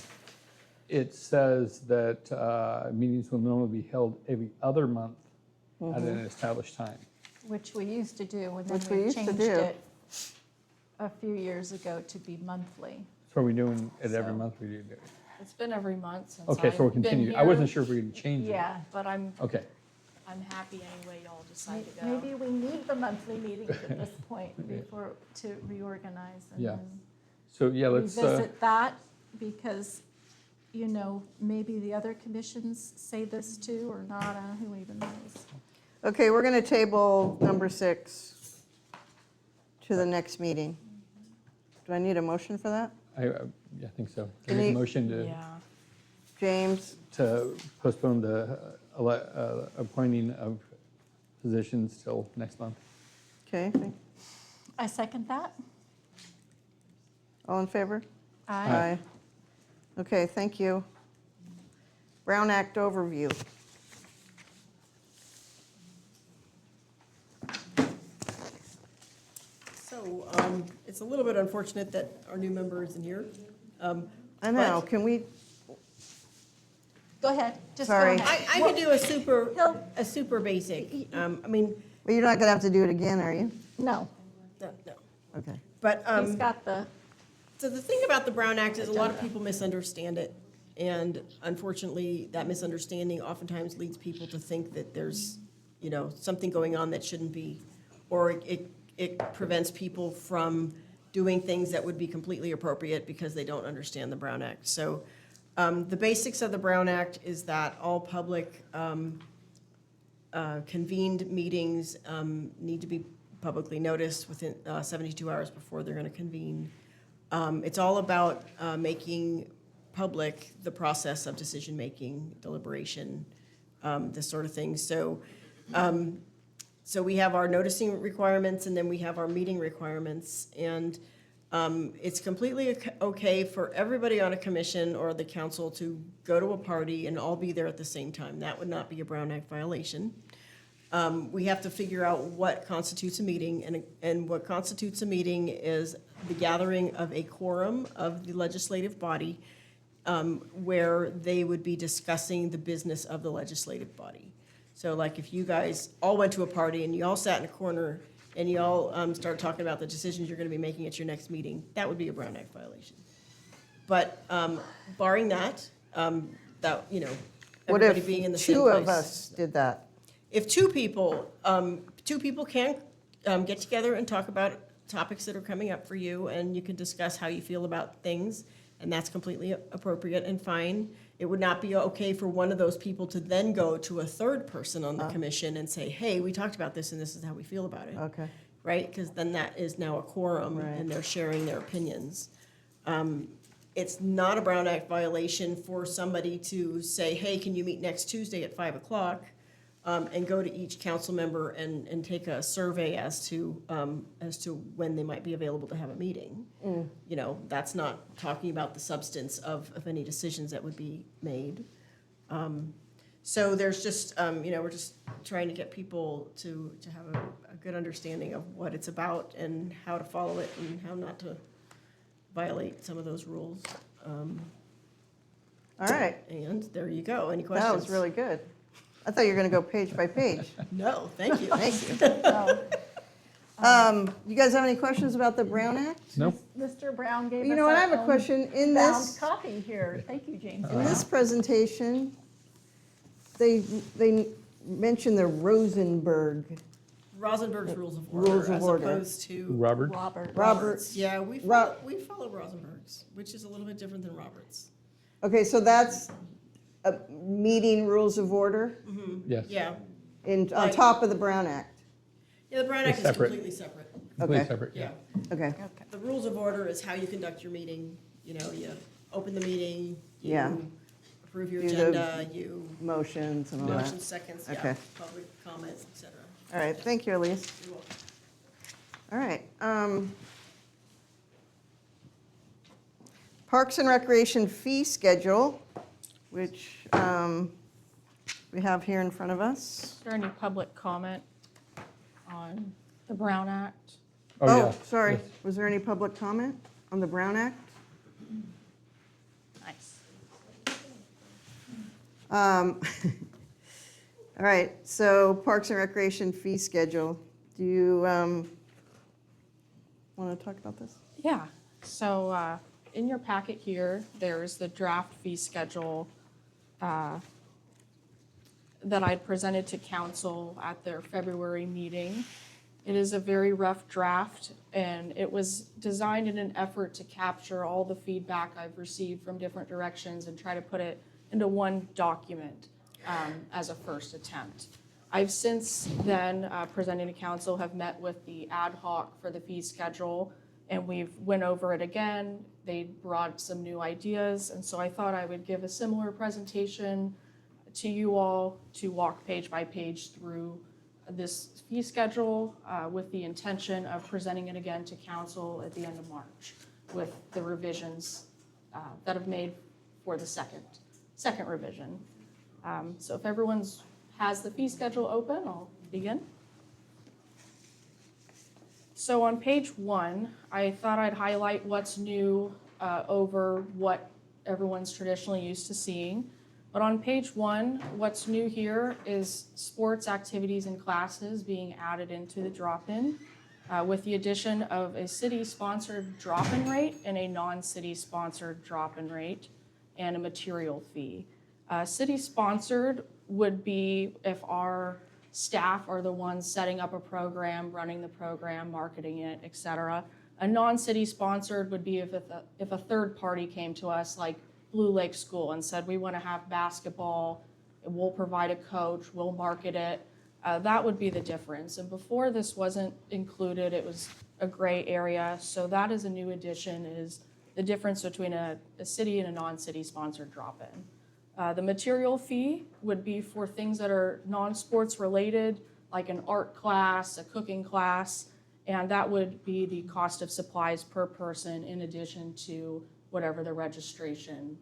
it says that meetings will normally be held every other month at an established time. Which we used to do, and then Which we we used to changed do. it a few years ago to be monthly. So are we doing it every So- month? We do. It's been every month since Okay, so we're I've been continuing. I here. wasn't sure if we were going to change it. Yeah, but I'm Okay. happy any way y'all decide to go. Maybe we need the monthly meetings at this point before, to reorganize and Yeah. then So yeah, let's. revisit that, because, you know, maybe the other commissions say this too or not, who even knows? Okay, we're going to table number 6 to the next meeting. Do I need a motion for that? Yeah, I think so. Can Make a you- motion Yeah. James, to postpone the appointing of positions till next month. okay, I second that. all in favor? Aye. Okay, thank you. Brown Act overview. So it's a little bit unfortunate that our new member isn't here. I know, can we, Go ahead, just go Sorry. ahead. I could do a super basic, I mean, well, you're not going to have to do it again, are you? No, no. Okay. But, he's got the, so the thing about the Brown Act is a lot of people misunderstand it. And unfortunately, that misunderstanding oftentimes leads people to think that there's, you know, something going on that shouldn't be. Or it prevents people from doing things that would be completely appropriate because they don't understand the Brown Act. So the basics of the Brown Act is that all public convened meetings need to be publicly noticed within 72 hours before they're going to convene. It's all about making public the process of decision-making, deliberation, this sort of thing. So we have our noticing requirements, and then we have our meeting requirements. And it's completely okay for everybody on a commission or the council to go to a party and all be there at the same time. That would not be a Brown Act violation. We have to figure out what constitutes a meeting, and what constitutes a meeting is the gathering of a quorum of the legislative body, where they would be discussing the business of the legislative body. So like if you guys all went to a party and you all sat in a corner and you all started talking about the decisions you're going to be making at your next meeting, that would be a Brown Act violation. But barring that, you know, What everybody if being in the same 2 place. of us did that? If two people can get together and talk about topics that are coming up for you, and you can discuss how you feel about things, and that's completely appropriate and fine. It would not be okay for one of those people to then go to a third person on the commission and say, hey, we talked about this and this is how we feel about it. Okay. Right? Because then that is now a quorum, Right. and they're sharing their opinions. It's not a Brown Act violation for somebody to say, hey, can you meet next Tuesday at 5 o'clock? And go to each council member and take a survey as to when they might be available to have a meeting. You know, that's not talking about the substance of any decisions that would be made. So there's just, you know, we're just trying to get people to have a good understanding of what it's about and how to follow it and how not to violate some of those rules. All right, And there you go. Any questions? that was really good. I thought you were going to go page by page. No, thank you. Thank you. You guys have any questions about the Brown Act? No? Mr. Brown gave us You know what, I have our a own question. In bound this, copy here. Thank you, James. in this presentation, they mention the Rosenberg. Rosenberg's Rules of Order, Rules of as Order. opposed to Robert? Robert. Roberts. Yeah, we Ro- follow Rosenberg's, which is a little bit different than Roberts. Okay, so that's a meeting rules of order Yes. Yeah, on Like- top of the Brown Act. yeah, the Brown Act is separate. completely separate. Completely Okay. separate, Yeah, yeah. Okay, the Rules of Order is how you conduct your meeting. You know, you open the meeting, Yeah. you approve your Do the- agenda, you motions and all that. motion seconds, yeah, Okay. public comments, et cetera. All right, thank you, Elise. You're welcome. All right. Parks and Recreation fee schedule, which we have here in front of us. Is there any public comment on the Brown Act. Oh, yeah. sorry. Yes. Was there any public comment on the Brown Act? Nice. All right, so Parks and Recreation fee schedule. Do you want to talk about this? Yeah, so in your packet here, there's the draft fee schedule that I presented to council at their February meeting. It is a very rough draft, and it was designed in an effort to capture all the feedback I've received from different directions and try to put it into one document as a first attempt. I've since then, presenting to council, have met with the ad hoc for the fee schedule, and we've went over it again. They brought some new ideas, and so I thought I would give a similar presentation to you all to walk page by page through this fee schedule with the intention of presenting it again to council at the end of March with the revisions that have made for the second revision. So if everyone's has the fee schedule open, I'll begin. So on page 1, I thought I'd highlight what's new over what everyone's traditionally used to seeing. But on page 1, what's new here is sports activities and classes being added into the drop-in with the addition of a city-sponsored drop-in rate and a non-city-sponsored drop-in rate and a material fee. City-sponsored would be if our staff are the ones setting up a program, running the program, marketing it, et cetera. A non-city sponsored would be if a third party came to us, like Blue Lake School, and said, we want to have basketball, we'll provide a coach, we'll market it. That would be the difference. And before this wasn't included, it was a gray area. So that is a new addition, is the difference between a city and a non-city sponsored drop-in. The material fee would be for things that are non-sports related, like an art class, a cooking class, and that would be the cost of supplies per person in addition to whatever the registration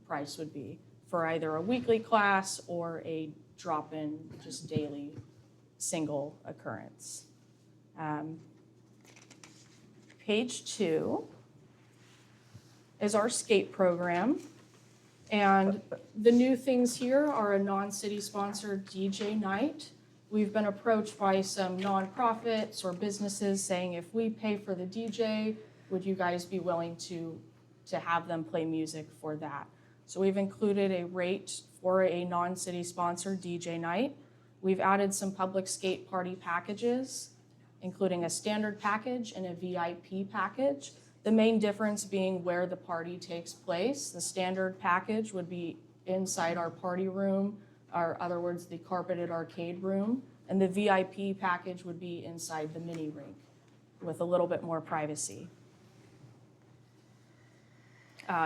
price would be for either a weekly class or a drop-in, just daily, single occurrence. Page 2 is our skate program. And the new things here are a non-city sponsored DJ night. We've been approached by some nonprofits or businesses saying, if we pay for the DJ, would you guys be willing to have them play music for that? So we've included a rate for a non-city sponsored DJ night. We've added some public skate party packages, including a standard package and a VIP package. The main difference being where the party takes place. The standard package would be inside our party room, or in other words, the carpeted arcade room, and the VIP package would be inside the mini rink with a little bit more privacy.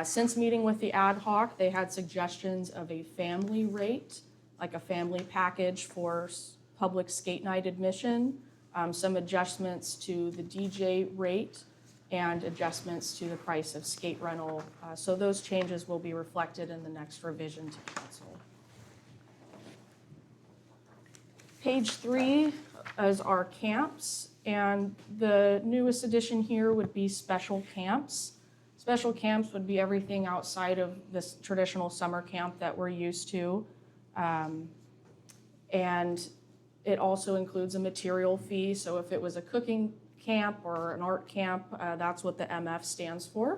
Since meeting with the ad hoc, they had suggestions of a family rate, like a family package for public skate night admission, some adjustments to the DJ rate, and adjustments to the price of skate rental. So those changes will be reflected in the next revision to council. Page 3 is our camps, and the newest addition here would be special camps. Special camps would be everything outside of this traditional summer camp that we're used to. And it also includes a material fee. So if it was a cooking camp or an art camp, that's what the MF stands for.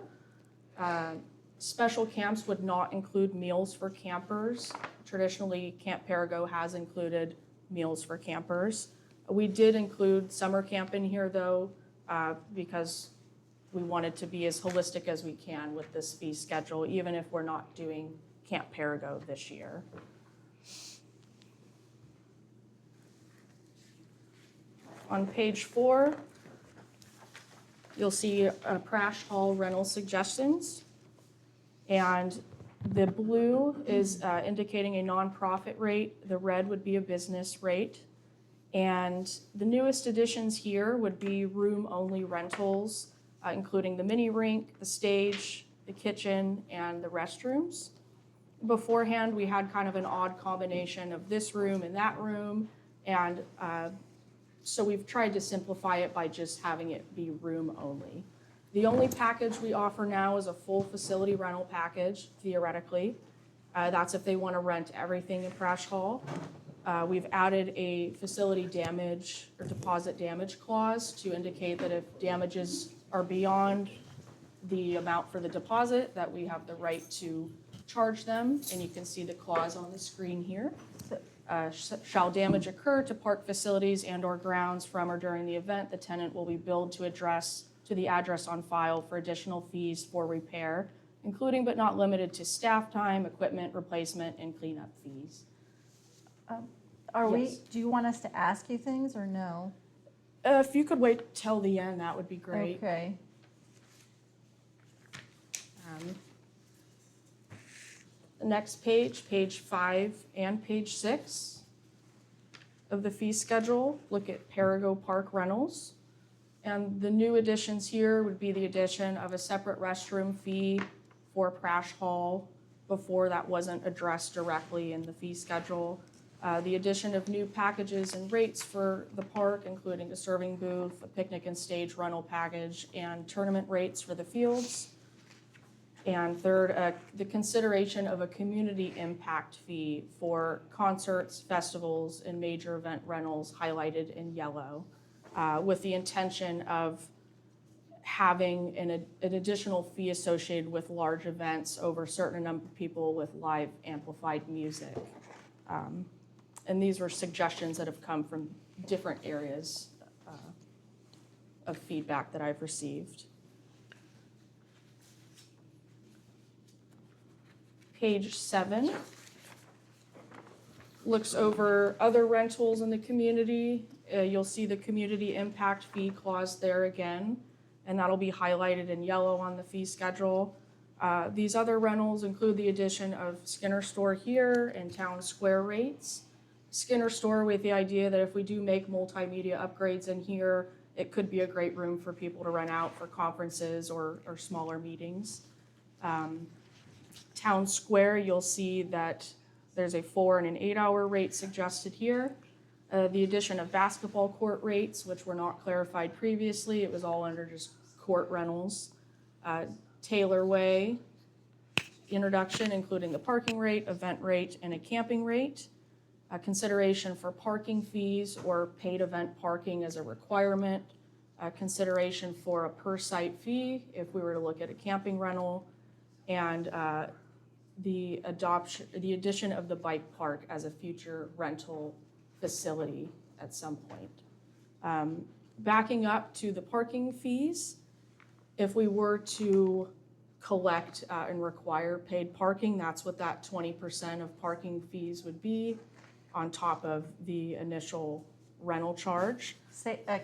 Special camps would not include meals for campers. Traditionally, Camp Perigo has included meals for campers. We did include summer camp in here though, because we wanted to be as holistic as we can with this fee schedule, even if we're not doing Camp Perigo this year. On page 4, you'll see Prash Hall rental suggestions. And the blue is indicating a nonprofit rate. The red would be a business rate. And the newest additions here would be room-only rentals, including the mini rink, the stage, the kitchen, and the restrooms. Beforehand, we had kind of an odd combination of this room and that room, and So we've tried to simplify it by just having it be room only. The only package we offer now is a full facility rental package, theoretically. That's if they want to rent everything in Prash Hall. We've added a facility damage or deposit damage clause to indicate that if damages are beyond the amount for the deposit, that we have the right to charge them, and you can see the clause on the screen here. Shall damage occur to park facilities and/or grounds from or during the event, the tenant will be billed to the address on file for additional fees for repair, including but not limited to staff time, equipment replacement, and cleanup fees. Yes. Do you want us to ask you things or no? If you could wait till the end, that would be great. Okay. The next page, page 5 and page 6 of the fee schedule, look at Perigo Park rentals. And the new additions here would be the addition of a separate restroom fee for Prash Hall. Before, that wasn't addressed directly in the fee schedule. The addition of new packages and rates for the park, including a serving booth, a picnic and stage rental package, and tournament rates for the fields. And third, the consideration of a community impact fee for concerts, festivals, and major event rentals highlighted in yellow, with the intention of having an additional fee associated with large events over a certain number of people with live amplified music. And these were suggestions that have come from different areas of feedback that I've received. Page 7 looks over other rentals in the community. You'll see the community impact fee clause there again, and that'll be highlighted in yellow on the fee schedule. These other rentals include the addition of Skinner Store here and Town Square rates. Skinner Store with the idea that if we do make multimedia upgrades in here, it could be a great room for people to rent out for conferences or smaller meetings. Town Square, you'll see that there's a 4 and an 8 hour rate suggested here. The addition of basketball court rates, which were not clarified previously, it was all under just court rentals. Taylor Way introduction, including the parking rate, event rate, and a camping rate. Consideration for parking fees or paid event parking as a requirement. Consideration for a per site fee if we were to look at a camping rental. And the addition of the bike park as a future rental facility at some point. Backing up to the parking fees, if we were to collect and require paid parking, that's what that 20% of parking fees would be on top of the initial rental charge.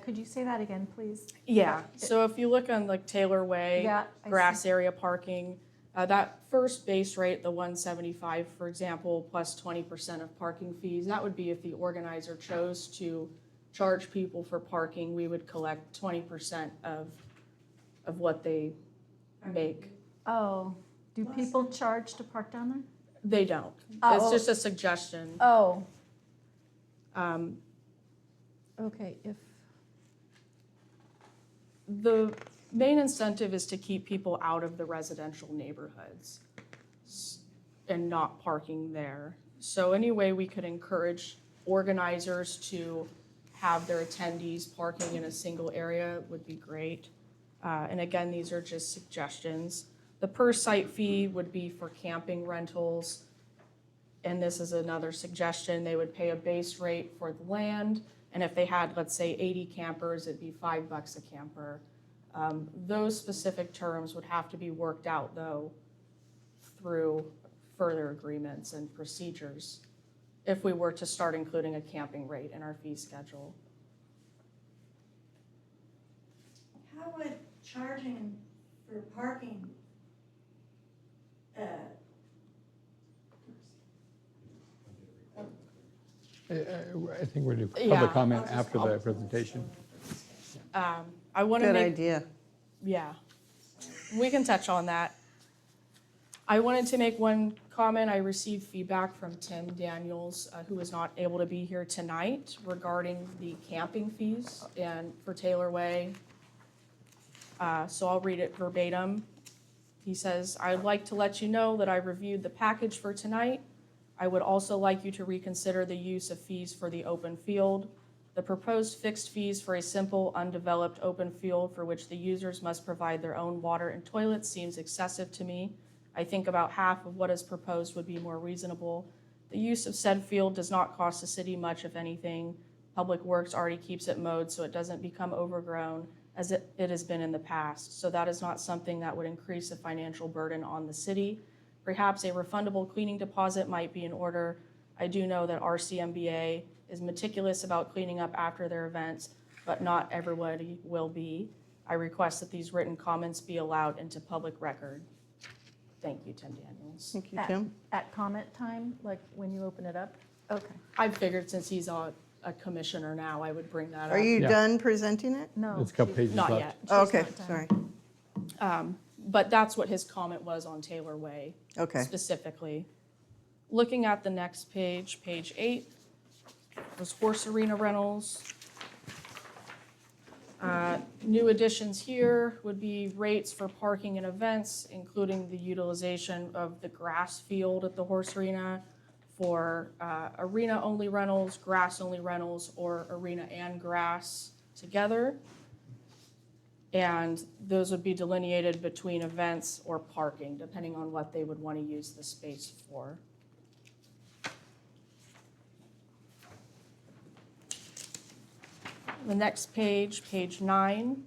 Could you say that again, please? Yeah, so if you look on like Taylor Way, Yeah, I grass see. area parking, that first base rate, the 175, for example, plus 20% of parking fees, that would be if the organizer chose to charge people for parking, we would collect 20% of what they make. Oh, do people charge to park down there? They don't. Oh. It's just a suggestion. Oh, Um, okay, The main incentive is to keep people out of the residential neighborhoods and not parking there. So any way we could encourage organizers to have their attendees parking in a single area would be great. And again, these are just suggestions. The per site fee would be for camping rentals. And this is another suggestion. They would pay a base rate for the land. And if they had, let's say, 80 campers, it'd be $5 a camper. Those specific terms would have to be worked out, though, through further agreements and procedures if we were to start including a camping rate in our fee schedule. How would charging for parking, I think we're going to do Yeah. public comment after the presentation. I want to Good make idea. Yeah, we can touch on that. I wanted to make one comment. I received feedback from Tim Daniels, who was not able to be here tonight, regarding the camping fees for Taylor Way. So I'll read it verbatim. He says, "I'd like to let you know that I reviewed the package for tonight. I would also like you to reconsider the use of fees for the open field. The proposed fixed fees for a simple, undeveloped open field for which the users must provide their own water and toilets seems excessive to me. I think about half of what is proposed would be more reasonable. The use of said field does not cost the city much, if anything. Public Works already keeps it mowed so it doesn't become overgrown as it has been in the past. So that is not something that would increase the financial burden on the city. Perhaps a refundable cleaning deposit might be in order. I do know that RCMBA is meticulous about cleaning up after their events, but not everybody will be. I request that these written comments be allowed into public record." Thank you, Tim Daniels. Thank you, Tim. At comment time, like when you open it up? Okay. I figured since he's a commissioner now, I would bring that up. Are you Yeah. done presenting it? No. It's a couple pages Not left. yet. Oh, okay, not done. sorry. But that's what his comment was on Taylor Way. Okay. Specifically. Looking at the next page, page 8, was horse arena rentals. New additions here would be rates for parking and events, including the utilization of the grass field at the horse arena for arena-only rentals, grass-only rentals, or arena and grass together. And those would be delineated between events or parking, depending on what they would want to use the space for. The next page, page 9,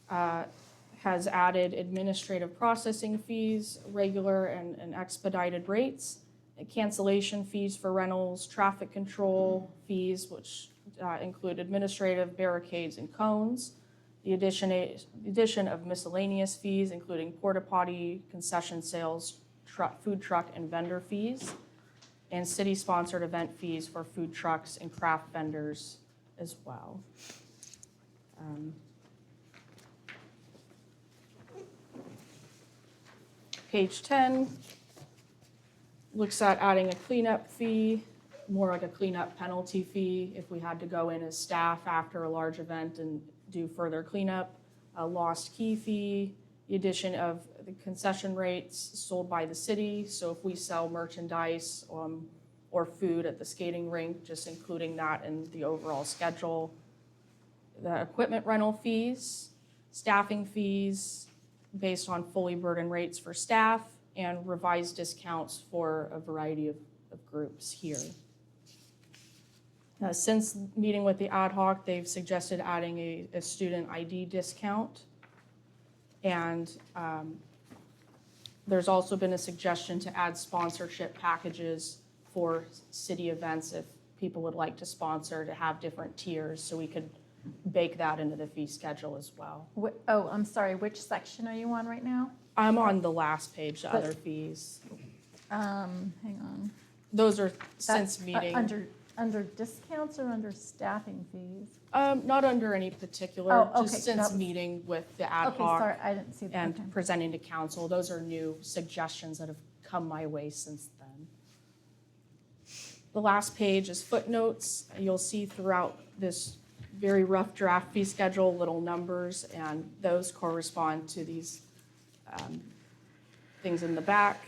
has added administrative processing fees, regular and expedited rates, cancellation fees for rentals, traffic control fees, which include administrative barricades and cones, the addition of miscellaneous fees, including porta potty, concession sales, food truck and vendor fees, and city-sponsored event fees for food trucks and craft vendors as well. Page 10 looks at adding a cleanup fee, more like a cleanup penalty fee if we had to go in as staff after a large event and do further cleanup, a lost key fee, the addition of the concession rates sold by the city. So if we sell merchandise or food at the skating rink, just including that in the overall schedule. The equipment rental fees, staffing fees based on fully burdened rates for staff, and revised discounts for a variety of groups here. Since meeting with the ad hoc, they've suggested adding a student ID discount. And there's also been a suggestion to add sponsorship packages for city events if people would like to sponsor, to have different tiers, so we could bake that into the fee schedule as well. Oh, I'm sorry, which section are you on right now? I'm on the last page, the other fees. Hang on. Those are since That's, meeting. Under discounts or under staffing fees? Not under any particular, Oh, okay, just since that was- meeting with the ad Okay, hoc sorry, I didn't see that. and Okay. presenting to council. Those are new suggestions that have come my way since then. The last page is footnotes. You'll see throughout this very rough draft fee schedule, little numbers, and those correspond to these things in the back,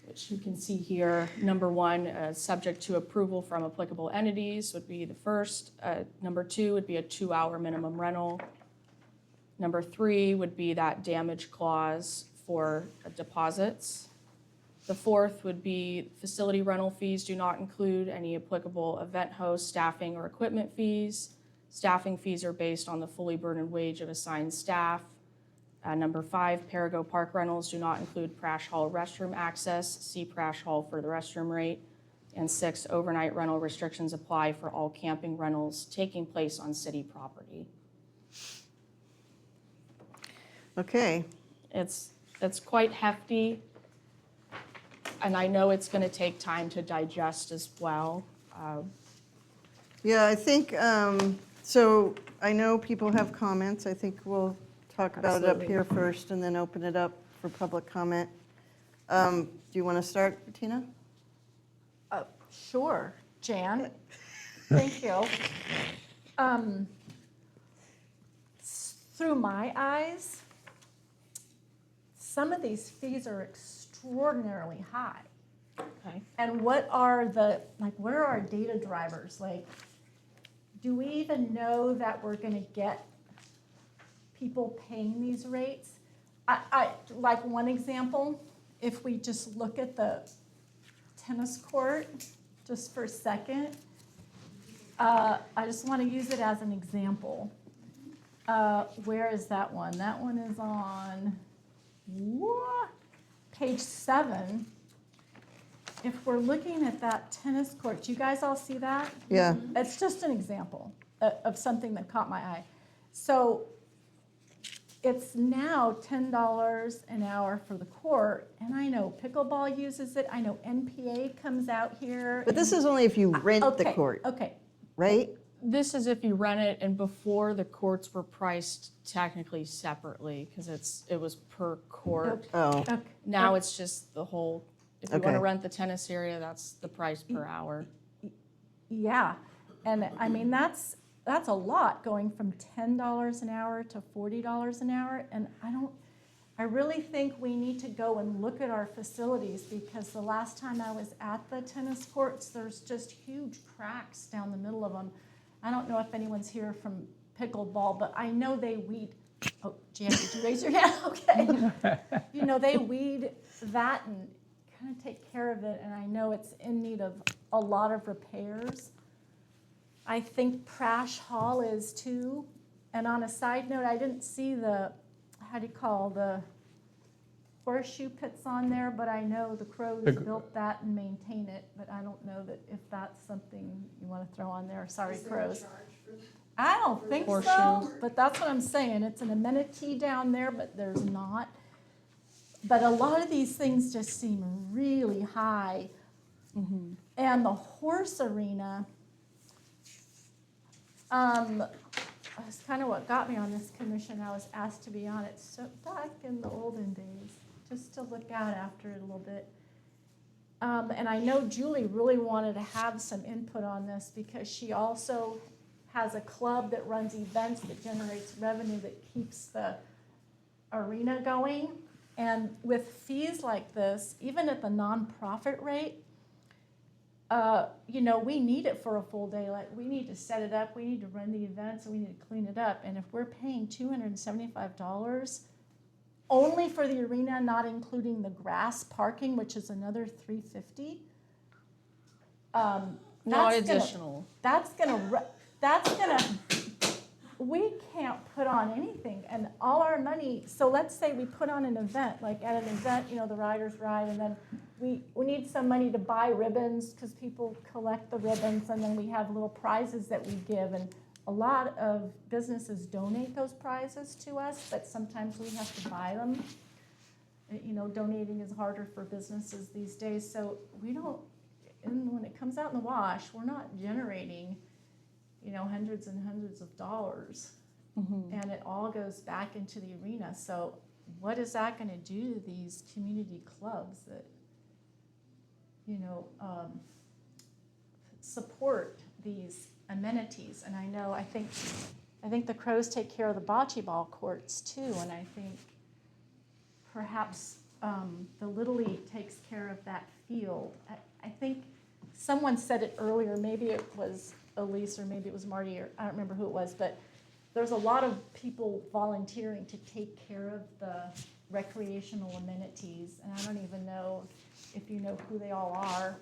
which you can see here. Number 1, subject to approval from applicable entities would be the first. Number 2 would be a 2-hour minimum rental. Number 3 would be that damage clause for deposits. The 4th would be facility rental fees do not include any applicable event host, staffing, or equipment fees. Staffing fees are based on the fully burdened wage of assigned staff. Number 5, Perigo Park rentals do not include Prash Hall restroom access. See Prash Hall for the restroom rate. And 6, overnight rental restrictions apply for all camping rentals taking place on city property. Okay, It's quite hefty, and I know it's going to take time to digest as well. yeah, I think, so I know people have comments. I think we'll talk about it up Absolutely. here first and then open it up for public comment. Do you want to start, Bettina? Sure, Jan. Thank you. Through my eyes, some of these fees are extraordinarily high. Okay. And what are our data drivers? Like, do we even know that we're gonna get people paying these rates? I like one example, if we just look at the tennis court, just for a second. I just want to use it as an example. Where is that one? That one is on page 7. If we're looking at that tennis court, do you guys all see that? Yeah. It's just an example of something that caught my eye. So it's now $10 an hour for the court, and I know pickleball uses it. I know NPA comes out here. But this is only if you rent the Okay, court, Okay, right? This is if you rent it, and before the courts were priced technically separately, because it was per court. Oh, okay. Now it's just the whole, if you want to Okay. rent the tennis area, that's the price per hour. Yeah, and I mean, that's a lot, going from $10 an hour to $40 an hour. And I really think we need to go and look at our facilities, because the last time I was at the tennis courts, there's just huge cracks down the middle of them. I don't know if anyone's here from pickleball, but I know they weed, oh, Jan, did you raise your hand? Okay. You know, they weed that and kind of take care of it, and I know it's in need of a lot of repairs. I think Prash Hall is too. And on a side note, I didn't see the horseshoe pits on there, but I know the Crows built that and maintain it, but I don't know that if that's something you want to throw on there. Sorry, Crows. I don't think so, Horseshoe. but that's what I'm saying. It's an amenity down there, but there's not. But a lot of these things just seem really high. And the horse arena, that's kind of what got me on this commission. I was asked to be on it so back in the olden days, just to look out after it a little bit. And I know Julie really wanted to have some input on this, because she also has a club that runs events that generates revenue that keeps the arena going. And with fees like this, even at the nonprofit rate, you know, we need it for a full day. Like, we need to set it up, we need to run the events, and we need to clean it up. And if we're paying $275 only for the arena, not including the grass parking, which is another $350, Not additional. We can't put on anything, and all our money, so let's say we put on an event, like at an event, you know, the riders ride, and then we need some money to buy ribbons, because people collect the ribbons, and then we have little prizes that we give, and a lot of businesses donate those prizes to us, but sometimes we have to buy them. You know, donating is harder for businesses these days, so we don't, and when it comes out in the wash, we're not generating, you know, hundreds and hundreds of dollars. And it all goes back into the arena. So what is that going to do to these community clubs that, you know, support these amenities? And I think the Crows take care of the bocce ball courts too, and I think perhaps the Little League takes care of that field. I think someone said it earlier, maybe it was Elise or maybe it was Marty, or I don't remember who it was, but there's a lot of people volunteering to take care of the recreational amenities, and I don't even know if you know who they all are,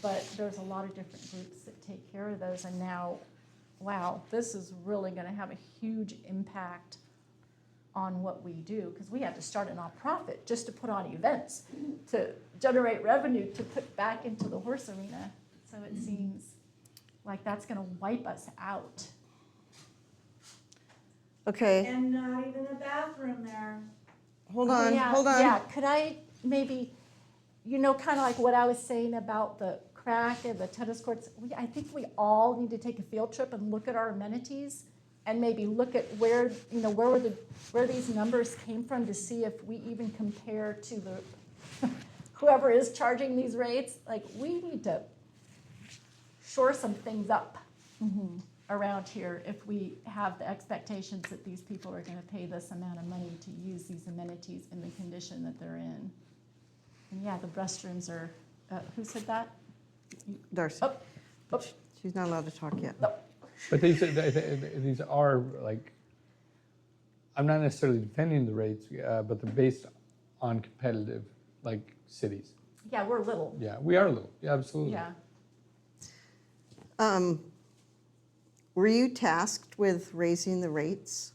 but there's a lot of different groups that take care of those. And now, wow, this is really going to have a huge impact on what we do, because we had to start a nonprofit just to put on events to generate revenue to put back into the horse arena. So it seems like that's going to wipe us out. okay, And not even a bathroom there. hold on. Yeah, could I maybe, you know, kind of like what I was saying about the crack and the tennis courts, I think we all need to take a field trip and look at our amenities and maybe look at where, you know, where these numbers came from to see if we even compare to the, whoever is charging these rates. Like, we need to shore some things up around here if we have the expectations that these people are gonna pay this amount of money to use these amenities in the condition that they're in. And yeah, the restrooms are, who said that? Darcy. Oh, She's not allowed to talk yet. But these are like, I'm not necessarily defending the rates, but they're based on competitive, like, cities. yeah, we're little, Yeah, we are little, yeah, absolutely. yeah. Were you tasked with raising the rates?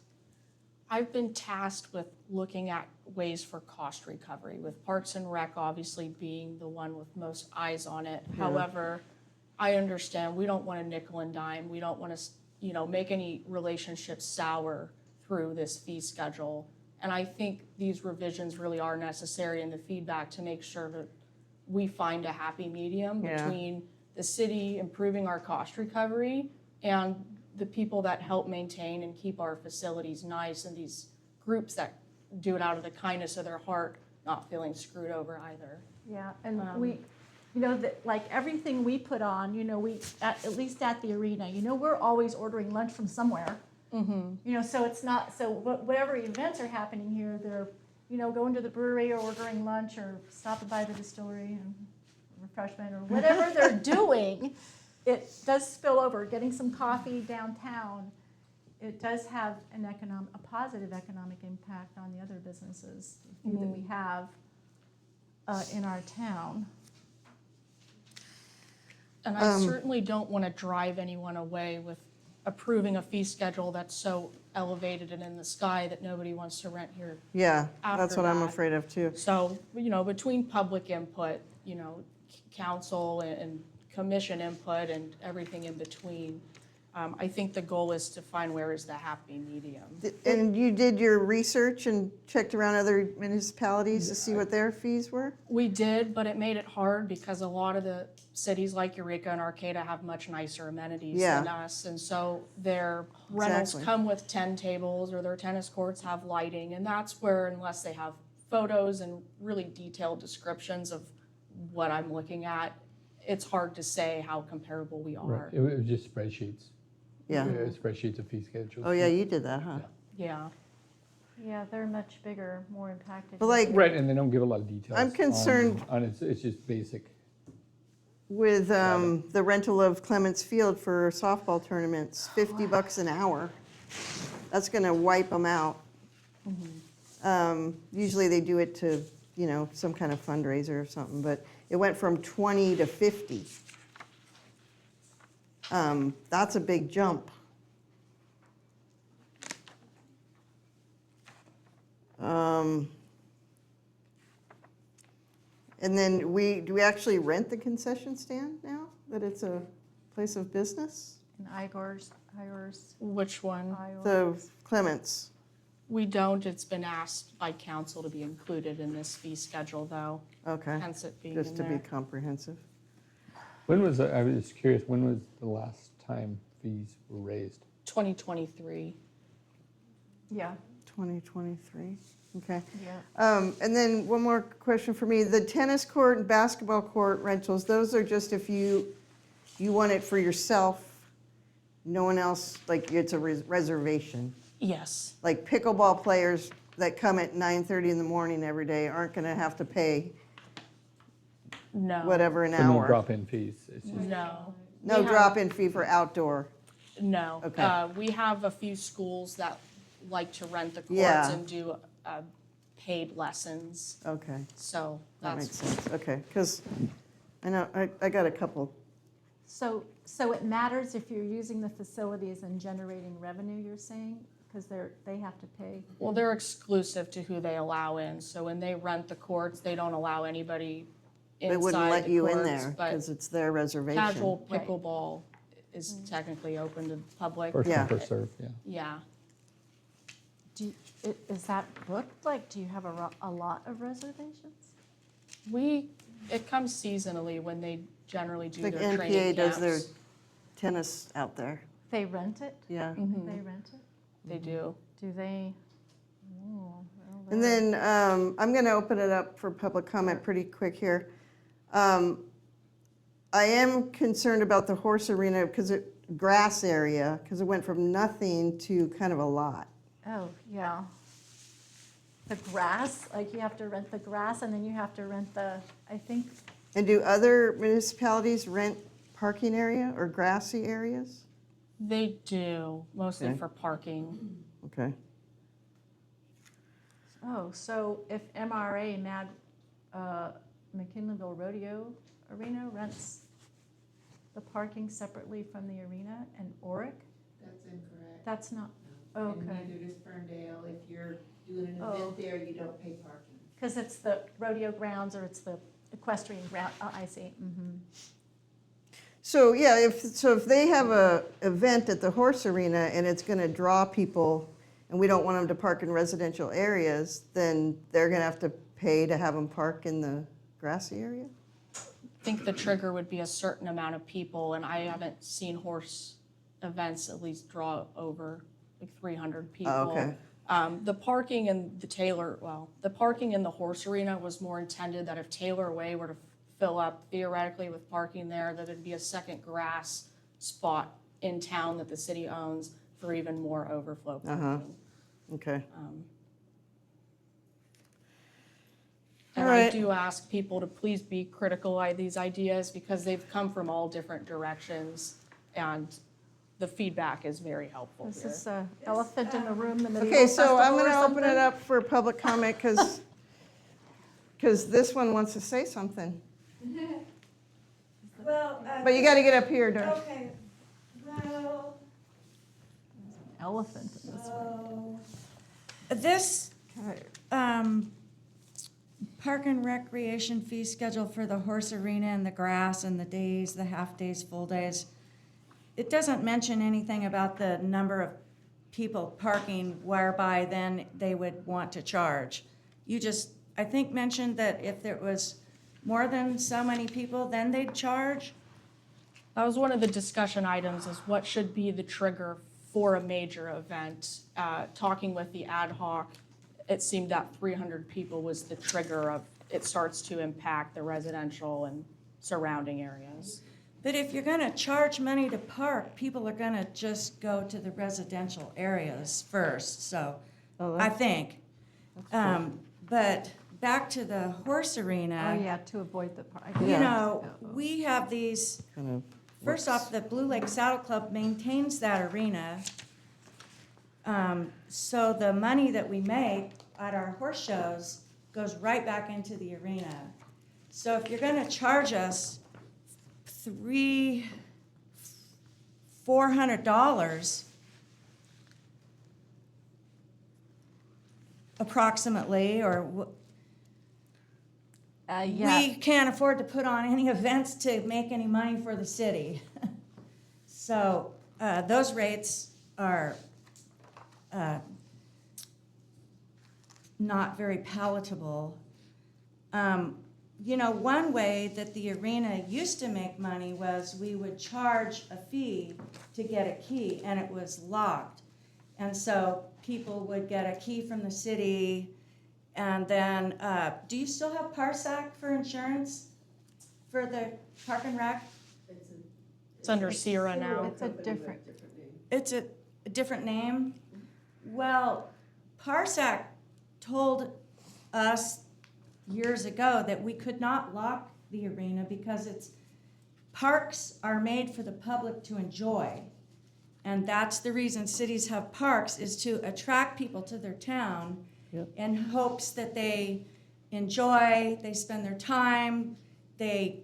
I've been tasked with looking at ways for cost recovery, with Parks and Rec obviously being the one with most eyes on it. Yeah. However, I understand we don't want to nickel and dime. We don't want to, you know, make any relationships sour through this fee schedule. And I think these revisions really are necessary in the feedback to make sure that we find a happy medium Yeah. between the city improving our cost recovery and the people that help maintain and keep our facilities nice, and these groups that do it out of the kindness of their heart, not feeling screwed over either. Yeah, and we, you know, that, like, everything we put on, you know, we, at least at the arena, you know, we're always ordering lunch from somewhere. You know, so it's not, so whatever events are happening here, they're, you know, going to the brewery or ordering lunch or stopping by the distillery and refreshment or whatever they're doing, it does spill over. Getting some coffee downtown, it does have a positive economic impact on the other businesses that we have in our town. And I certainly don't want to drive anyone away with approving a fee schedule that's so elevated and in the sky that nobody wants to rent here. Yeah, that's After what I'm that. afraid of too. So, you know, between public input, you know, council and commission input and everything in between, I think the goal is to find where is the happy medium. And you did your research and checked around other municipalities to see what their fees were? We did, but it made it hard because a lot of the cities like Eureka and Arcata have much nicer amenities Yeah. than us. And so their rentals Exactly. come with 10 tables, or their tennis courts have lighting. And that's where, unless they have photos and really detailed descriptions of what I'm looking at, it's hard to say how comparable we Right, are. it was just spreadsheets. Yeah. Spreadsheets of fee schedules. Oh, yeah, you did that, huh? Yeah. Yeah, they're much bigger, more impacted. But like Right, and they don't give a lot of details. I'm concerned- On it's just basic. with the rental of Clements Field for softball tournaments, $50 an hour. That's gonna wipe them out. Usually they do it to, you know, some kind of fundraiser or something, but it went from 20 to 50. That's a big jump. And then do we actually rent the concession stand now, that it's a place of business? And Igor's, Which one? The Clements, We don't. It's been asked by council to be included in this fee schedule, though, okay, hence it being just in to be there. comprehensive. When was, I was just curious, when was the last time fees were raised? 2023. yeah, 2023, okay. yeah. And then one more question for me. The tennis court and basketball court rentals, those are just if you want it for yourself, no one else, like it's a reservation. Yes. Like pickleball players that come at 9:30 in the morning every day aren't gonna have to pay No. whatever an So no hour. drop-in fees. It's just, No. No We have- drop-in fee for outdoor. No. Okay. We have a few schools that like to rent the courts Yeah. and do paid lessons. Okay, So that makes that's, sense, okay. Because I know, I got a couple. So it matters if you're using the facilities and generating revenue, you're saying? Because they have to pay. well, they're exclusive to who they allow in. So when they rent the courts, they don't allow anybody They wouldn't inside let the you in courts, there but because it's their reservation. casual Right. pickleball is technically open to the public. first Yeah. come, first serve, yeah. Yeah. Is that booked? Like, do you have a lot of reservations? It comes seasonally when they generally do Like their training NPA does their camps. tennis out there. They rent it? Yeah. They rent it? They do. Do they? Oh, well, And then I'm going to open it up for public comment pretty quick here. I am concerned about the horse arena grass area, because it went from nothing to kind of a lot. Oh, yeah. The grass, like you have to rent the grass and then you have to rent I think, And do other municipalities rent parking area or grassy areas? They do, mostly Okay. for parking. Okay. oh, so if McKinleyville Rodeo Arena rents the parking separately from the arena and Oric, That's incorrect. that's not, And okay. neither does Ferndale. If you're doing an Oh. event there, you don't pay parking. Because it's the rodeo grounds or it's the equestrian ground, oh, I see, So, yeah, if they have a event at the horse arena and it's going to draw people and we don't want them to park in residential areas, then they're going to have to pay to have them park in the grassy area? I think the trigger would be a certain amount of people, and I haven't seen horse events at least draw over like 300 people. Oh, okay. The parking in the parking in the horse arena was more intended that if Taylor Way were to fill up theoretically with parking there, that it'd be a second grass spot in town that the city owns for even more overflow parking. Okay. And All I right. do ask people to please be critical of these ideas because they've come from all different directions and the feedback is very helpful This here. is an elephant in the room, the medieval Okay, so I'm festival going or to open something? it up for public comment because this one wants to say something. Well, But you got to get up here, Darcy. okay, well, Elephant in this one. so, this, park and recreation fee schedule for the horse arena and the grass and the days, the half days, full days, it doesn't mention anything about the number of people parking whereby then they would want to charge. You just, I think, mentioned that if there was more than so many people, then they'd charge. That was one of the discussion items, is what should be the trigger for a major event. Talking with the ad hoc, it seemed that 300 people was the trigger of, it starts to impact the residential and surrounding areas. But if you're gonna charge money to park, people are gonna just go to the residential areas first, so, I think. But back to the horse arena. Oh, yeah, to avoid the park. You know, we have these, Kind of first off, the Blue Lake Saddle Club maintains that arena. So the money that we make at our horse shows goes right back into the arena. So if you're gonna charge us $400 approximately, or Yeah. we can't afford to put on any events to make any money for the city. So those rates are not very palatable. You know, one way that the arena used to make money was we would charge a fee to get a key, and it was locked. And so people would get a key from the city, and then, do you still have Parsac for insurance for the Park and Rec? It's under Sierra now. It's a different, It's a different name? Well, Parsac told us years ago that we could not lock the arena because parks are made for the public to enjoy. And that's the reason cities have parks, is to attract people to their town in hopes that they enjoy, they spend their time, they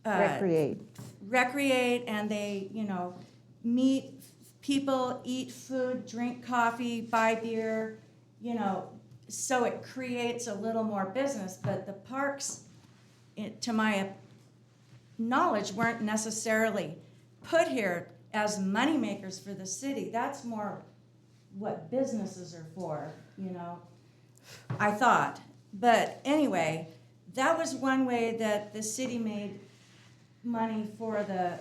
recreate, and they, you know, meet people, eat food, drink coffee, buy beer, you know, so it creates a little more business. But the parks, to my knowledge, weren't necessarily put here as moneymakers for the city. That's more what businesses are for, you know, I thought. But anyway, that was one way that the city made money for the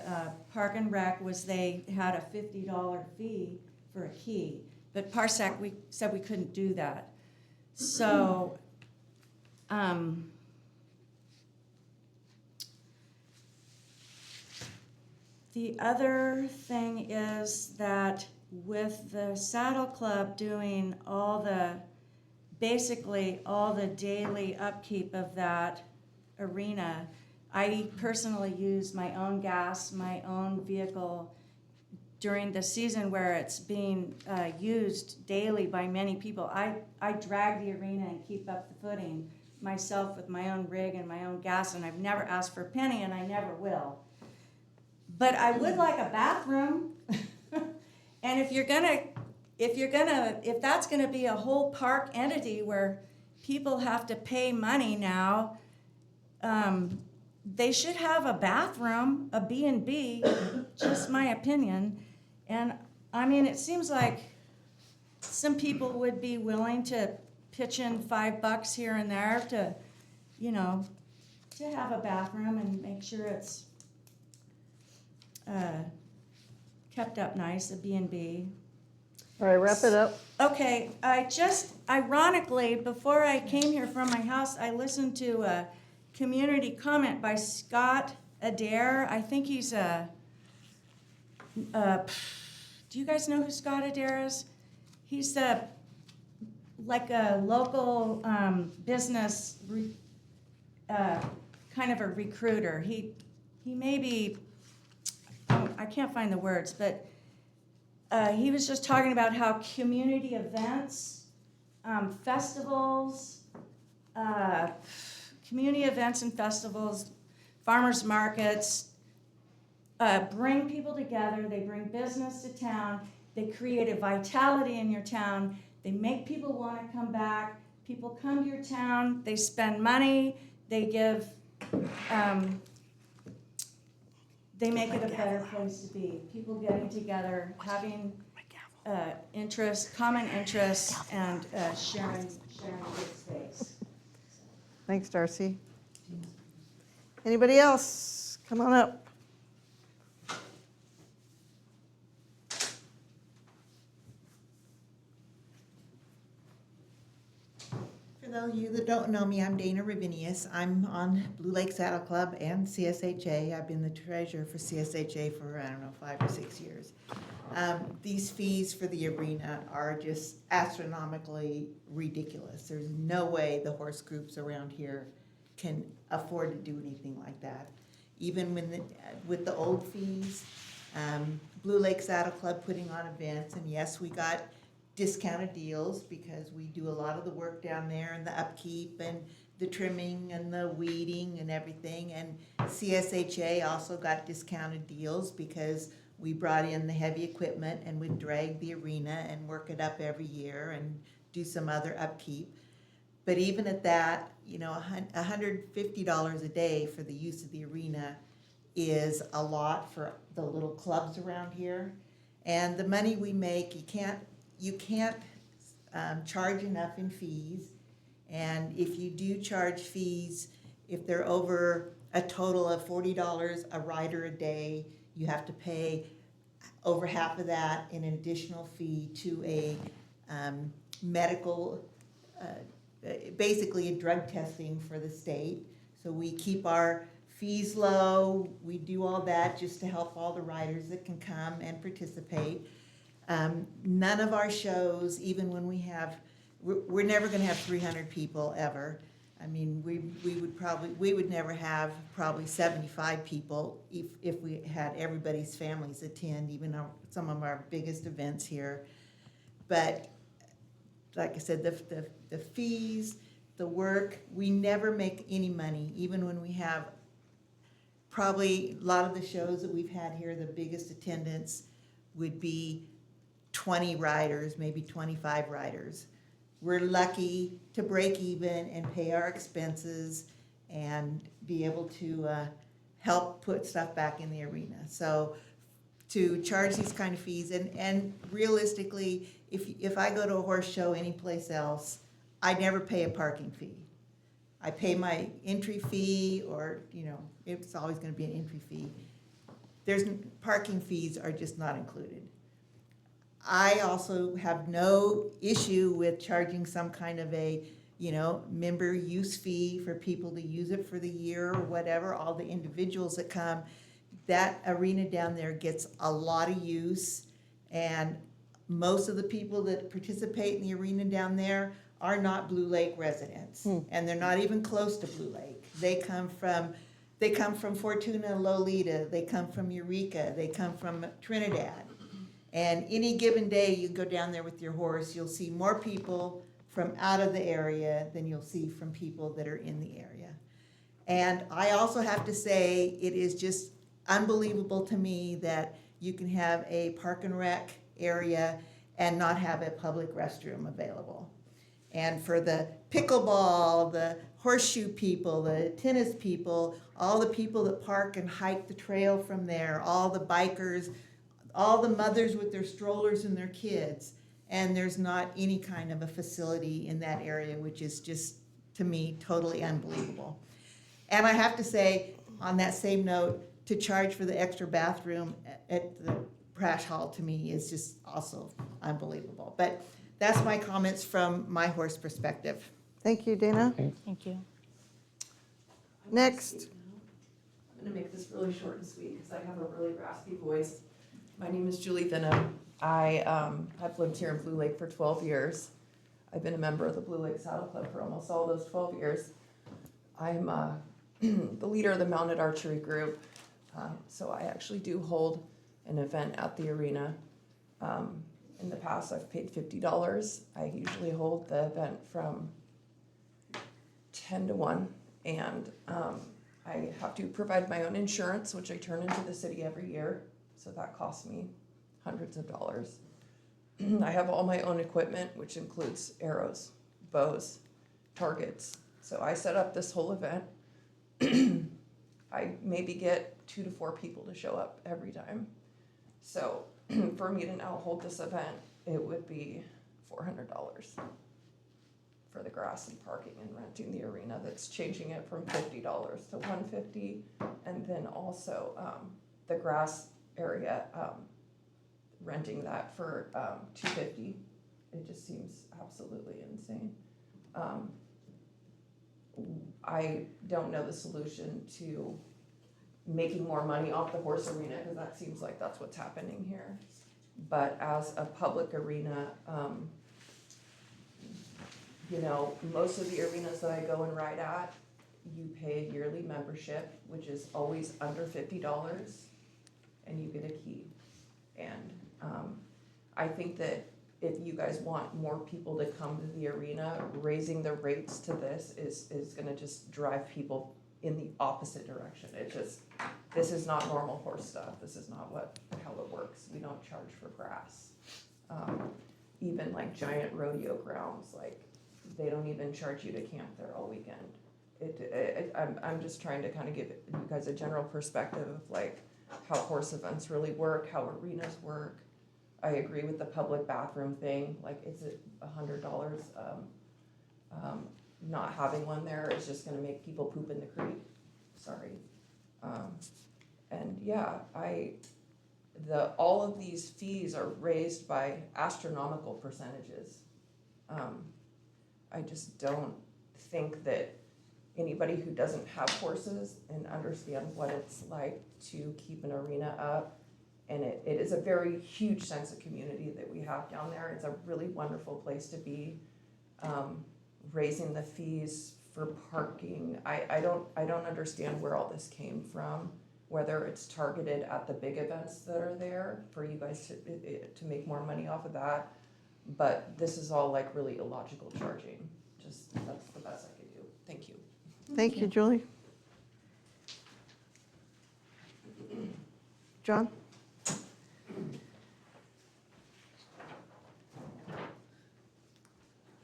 Park and Rec was they had a $50 fee for a key. But Parsec, we said we couldn't do that. So, the other thing is that with the Saddle Club doing basically all the daily upkeep of that arena, I personally use my own gas, my own vehicle during the season where it's being used daily by many people. I drag the arena and keep up the footing myself with my own rig and my own gas, and I've never asked for a penny, and I never will. But I would like a bathroom. And if that's gonna be a whole park entity where people have to pay money now, they should have a bathroom, a B&B, just my opinion. And I mean, it seems like some people would be willing to pitch in $5 here and there to, to have a bathroom and make sure it's kept up nice, a B&B. All right, wrap it up. Okay, ironically, before I came here from my house, I listened to a community comment by Scott Adair. I think he's do you guys know who Scott Adair is? He's like a local business, kind of a recruiter. He may be, I can't find the words, but he was just talking about how community events, festivals, farmers markets, bring people together. They bring business to town. They create a vitality in your town. They make people want to come back. People come to your town. They spend money. They give, they make it a better place to be. People getting together, having common interests, and sharing good space. Thanks, Darcy. Anybody else? Come on up. For those of you that don't know me, I'm Dana Ravinius. I'm on Blue Lake Saddle Club and CSHA. I've been the treasurer for CSHA for, 5 or 6 years. These fees for the arena are just astronomically ridiculous. There's no way the horse groups around here can afford to do anything like that. Even with the old fees, Blue Lake Saddle Club putting on events, and yes, we got discounted deals because we do a lot of the work down there and the upkeep and the trimming and the weeding and everything. And CSHA also got discounted deals because we brought in the heavy equipment and would drag the arena and work it up every year and do some other upkeep. But even at that, $150 a day for the use of the arena is a lot for the little clubs around here. And the money we make, you can't charge enough in fees. And if you do charge fees, if they're over a total of $40 a rider a day, you have to pay over half of that in an additional fee to a medical, basically a drug testing for the state. So we keep our fees low. We do all that just to help all the riders that can come and participate. None of our shows, even when we're never going to have 300 people ever. I mean, we would never have probably 75 people if we had everybody's families attend, even some of our biggest events here. But like I said, the fees, the work, we never make any money, even when we have probably a lot of the shows that we've had here, the biggest attendance would be 20 riders, maybe 25 riders. We're lucky to break even and pay our expenses and be able to help put stuff back in the arena. So to charge these kind of fees, and realistically, if I go to a horse show anyplace else, I never pay a parking fee. I pay my entry fee, or, you know, it's always gonna be an entry fee. Parking fees are just not included. I also have no issue with charging some kind of a, you know, member use fee for people to use it for the year or whatever, all the individuals that come. That arena down there gets a lot of use, and most of the people that participate in the arena down there are not Blue Lake residents, and they're not even close to Blue Lake. They come from Fortuna, Lolita, they come from Eureka, they come from Trinidad. And any given day you go down there with your horse, you'll see more people from out of the area than you'll see from people that are in the area. And I also have to say, it is just unbelievable to me that you can have a park and rec area and not have a public restroom available. And for the pickleball, the horseshoe people, the tennis people, all the people that park and hike the trail from there, all the bikers, all the mothers with their strollers and their kids, and there's not any kind of a facility in that area, which is just, to me, totally unbelievable. And I have to say, on that same note, to charge for the extra bathroom at the crash hall, to me, is just also unbelievable. But that's my comments from my horse perspective. Thank you, Dana. Thank you. Next. I'm gonna make this really short and sweet because I have a really raspy voice. My name is Julie Thinham. I have lived here in Blue Lake for 12 years. I've been a member of the Blue Lake Saddle Club for almost all those 12 years. I'm the leader of the Mounted Archery Group, so I actually do hold an event at the arena. In the past, I've paid $50. I usually hold the event from 10 to 1, and I have to provide my own insurance, which I turn into the city every year, so that costs me hundreds of dollars. I have all my own equipment, which includes arrows, bows, targets. So I set up this whole event. I maybe get 2 to 4 people to show up every time. So for me to now hold this event, it would be $400 for the grass and parking and renting the arena. That's changing it from $50 to $150, and then also the grass area, renting that for $250. It just seems absolutely insane. I don't know the solution to making more money off the horse arena, because that seems like that's what's happening here. But as a public arena, you know, most of the arenas that I go and ride at, you pay a yearly membership, which is always under $50, and you get a key. And I think that if you guys want more people to come to the arena, raising the rates to this is gonna just drive people in the opposite direction. This is not normal horse stuff. This is not how it works. We don't charge for grass. Even like giant rodeo grounds, like they don't even charge you to camp there all weekend. I'm just trying to kind of give you guys a general perspective of like how horse events really work, how arenas work. I agree with the public bathroom thing. Like, is it $100? Not having one there is just gonna make people poop in the creek. Sorry. And yeah, all of these fees are raised by astronomical percentages. I just don't think that anybody who doesn't have horses and understand what it's like to keep an arena up, and it is a very huge sense of community that we have down there. It's a really wonderful place to be. Raising the fees for parking, I don't understand where all this came from, whether it's targeted at the big events that are there for you guys to make more money off of that. But this is all like really illogical charging. Just, that's the best I could do. Thank you. Thank you, Julie. John?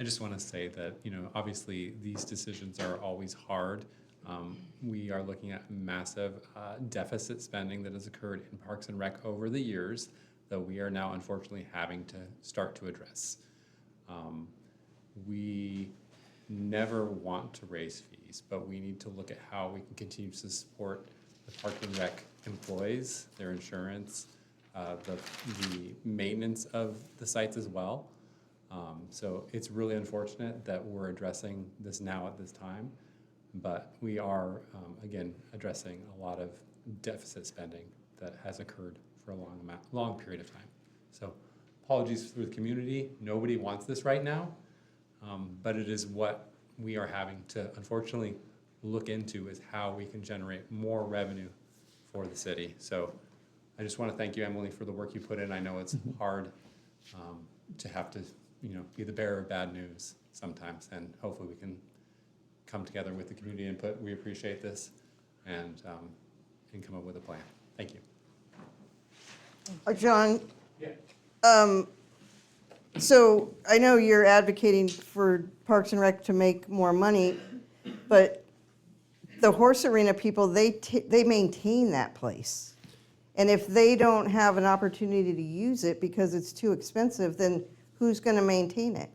I just want to say that, you know, obviously these decisions are always hard. We are looking at massive deficit spending that has occurred in Parks and Rec over the years that we are now unfortunately having to start to address. We never want to raise fees. fees, but we need to look at how we can continue to support the Park and Rec employees, their insurance, the maintenance of the sites as well. So it's really unfortunate that we're addressing this now at this time, but we are, again, addressing a lot of deficit spending that has occurred for a long period of time. So apologies for the community. Nobody wants this right now, but it is what we are having to, unfortunately, look into, is how we can generate more revenue for the city. So I just want to thank you, Emily, for the work you put in. I know it's hard to have to, be the bearer of bad news sometimes, and hopefully we can come together with the community input. We appreciate this, and come up with a plan. Thank you. John? Yeah. So I know you're advocating for Parks and Rec to make more money, but the horse arena people, they maintain that place. And if they don't have an opportunity to use it because it's too expensive, then who's going to maintain it?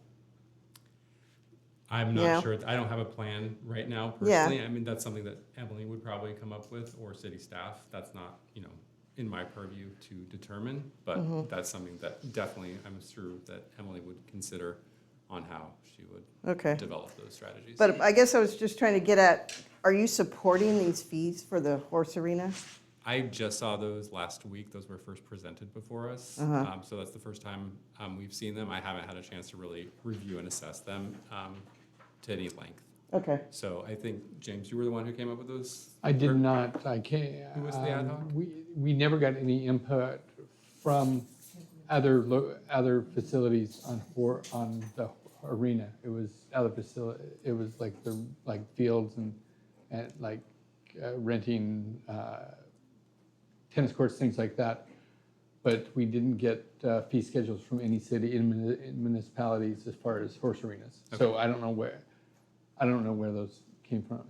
I'm Yeah. not sure. I don't have a plan right now Yeah. personally. I mean, that's something that Emily would probably come up with, or city staff. That's not, in my purview to determine, but that's something that definitely I'm sure that Emily would consider on how she would develop those strategies. But I guess I was just trying to get at, are you supporting these fees for the horse arena? I just saw those last week. Those were first presented before us. So that's the first time we've seen them. I haven't had a chance to really review and assess them to any length. Okay. So I think, James, you were the one who came up with those? I did not. I can't. Who was the ad hoc? We never got any input from other facilities on the arena. It was other facility. It was like fields and renting tennis courts, things like that. But we didn't get fee schedules from any city in municipalities as far as horse arenas. Okay. So I don't know where those came from.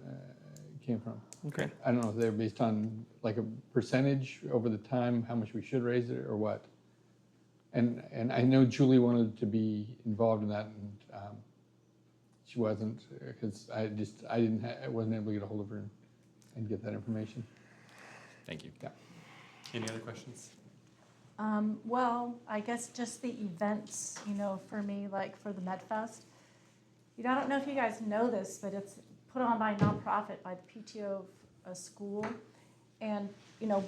Okay. I don't know if they're based on like a percentage over the time, how much we should raise it or what. And I know Julie wanted to be involved in that, and she wasn't, because I wasn't able to get a hold of her and get that information. Thank you. Yeah. Any other questions? Well, I guess just the events, for me, like for the MedFest. I don't know if you guys know this, but it's put on by a nonprofit, by the PTO of a school. And,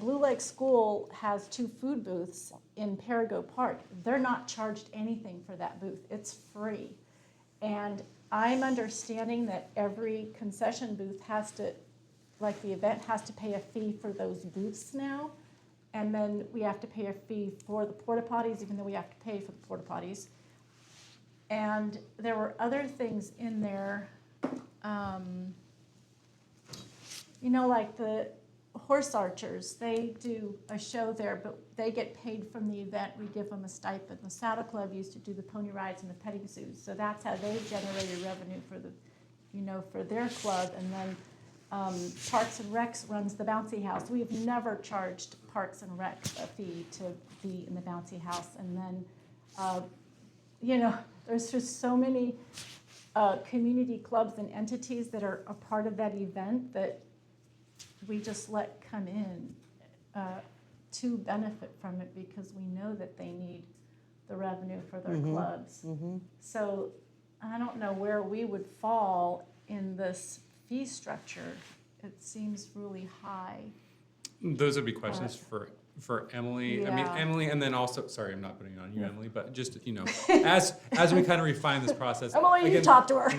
Blue Lake School has 2 food booths in Perigo Park. They're not charged anything for that booth. It's free. And I'm understanding that every concession booth has to, like the event has to pay a fee for those booths now. And then we have to pay a fee for the porta potties, even though we have to pay for the porta potties. And there were other things in there, like the horse archers, they do a show there, but they get paid from the event. We give them a stipend. The Saddle Club used to do the pony rides and the petting zoos, so that's how they generated revenue for for their club. And then Parks and Recs runs the bouncy house. We have never charged Parks and Rec a fee to be in the bouncy house. And then, there's just so many community clubs and entities that are a part of that event that we just let come in to benefit from it, because we know that they need the revenue for their clubs. So I don't know where we would fall in this fee structure. It seems really high. Those would be questions for Emily. I mean, Yeah. Emily, and then also, sorry, I'm not putting it on you, Emily, but just, as we kind of refine this process. Emily, you again, talk to her.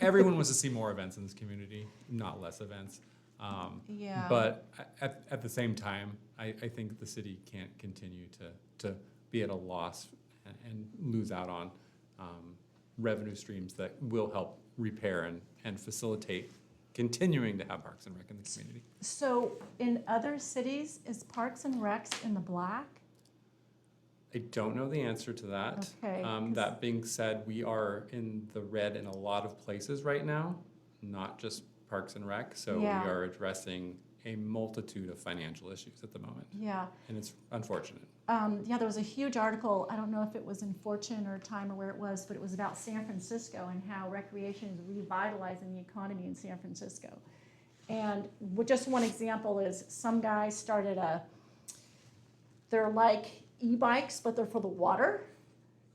Everyone wants to see more events in this community, not less events. Yeah. But at the same time, I think the city can't continue to be at a loss and lose out on revenue streams that will help repair and facilitate continuing to have Parks and Rec in the community. So in other cities, is Parks and Recs in the black? I don't know the answer to that. Okay, 'cause- That being said, we are in the red in a lot of places right now, not just Parks and Rec. So Yeah. we are addressing a multitude of financial issues at the moment. Yeah. And it's unfortunate. Yeah, there was a huge article, I don't know if it was in Fortune or Time or where it was, but it was about San Francisco and how recreation is revitalizing the economy in San Francisco. And just one example is some guy started they're like e-bikes, but they're for the water.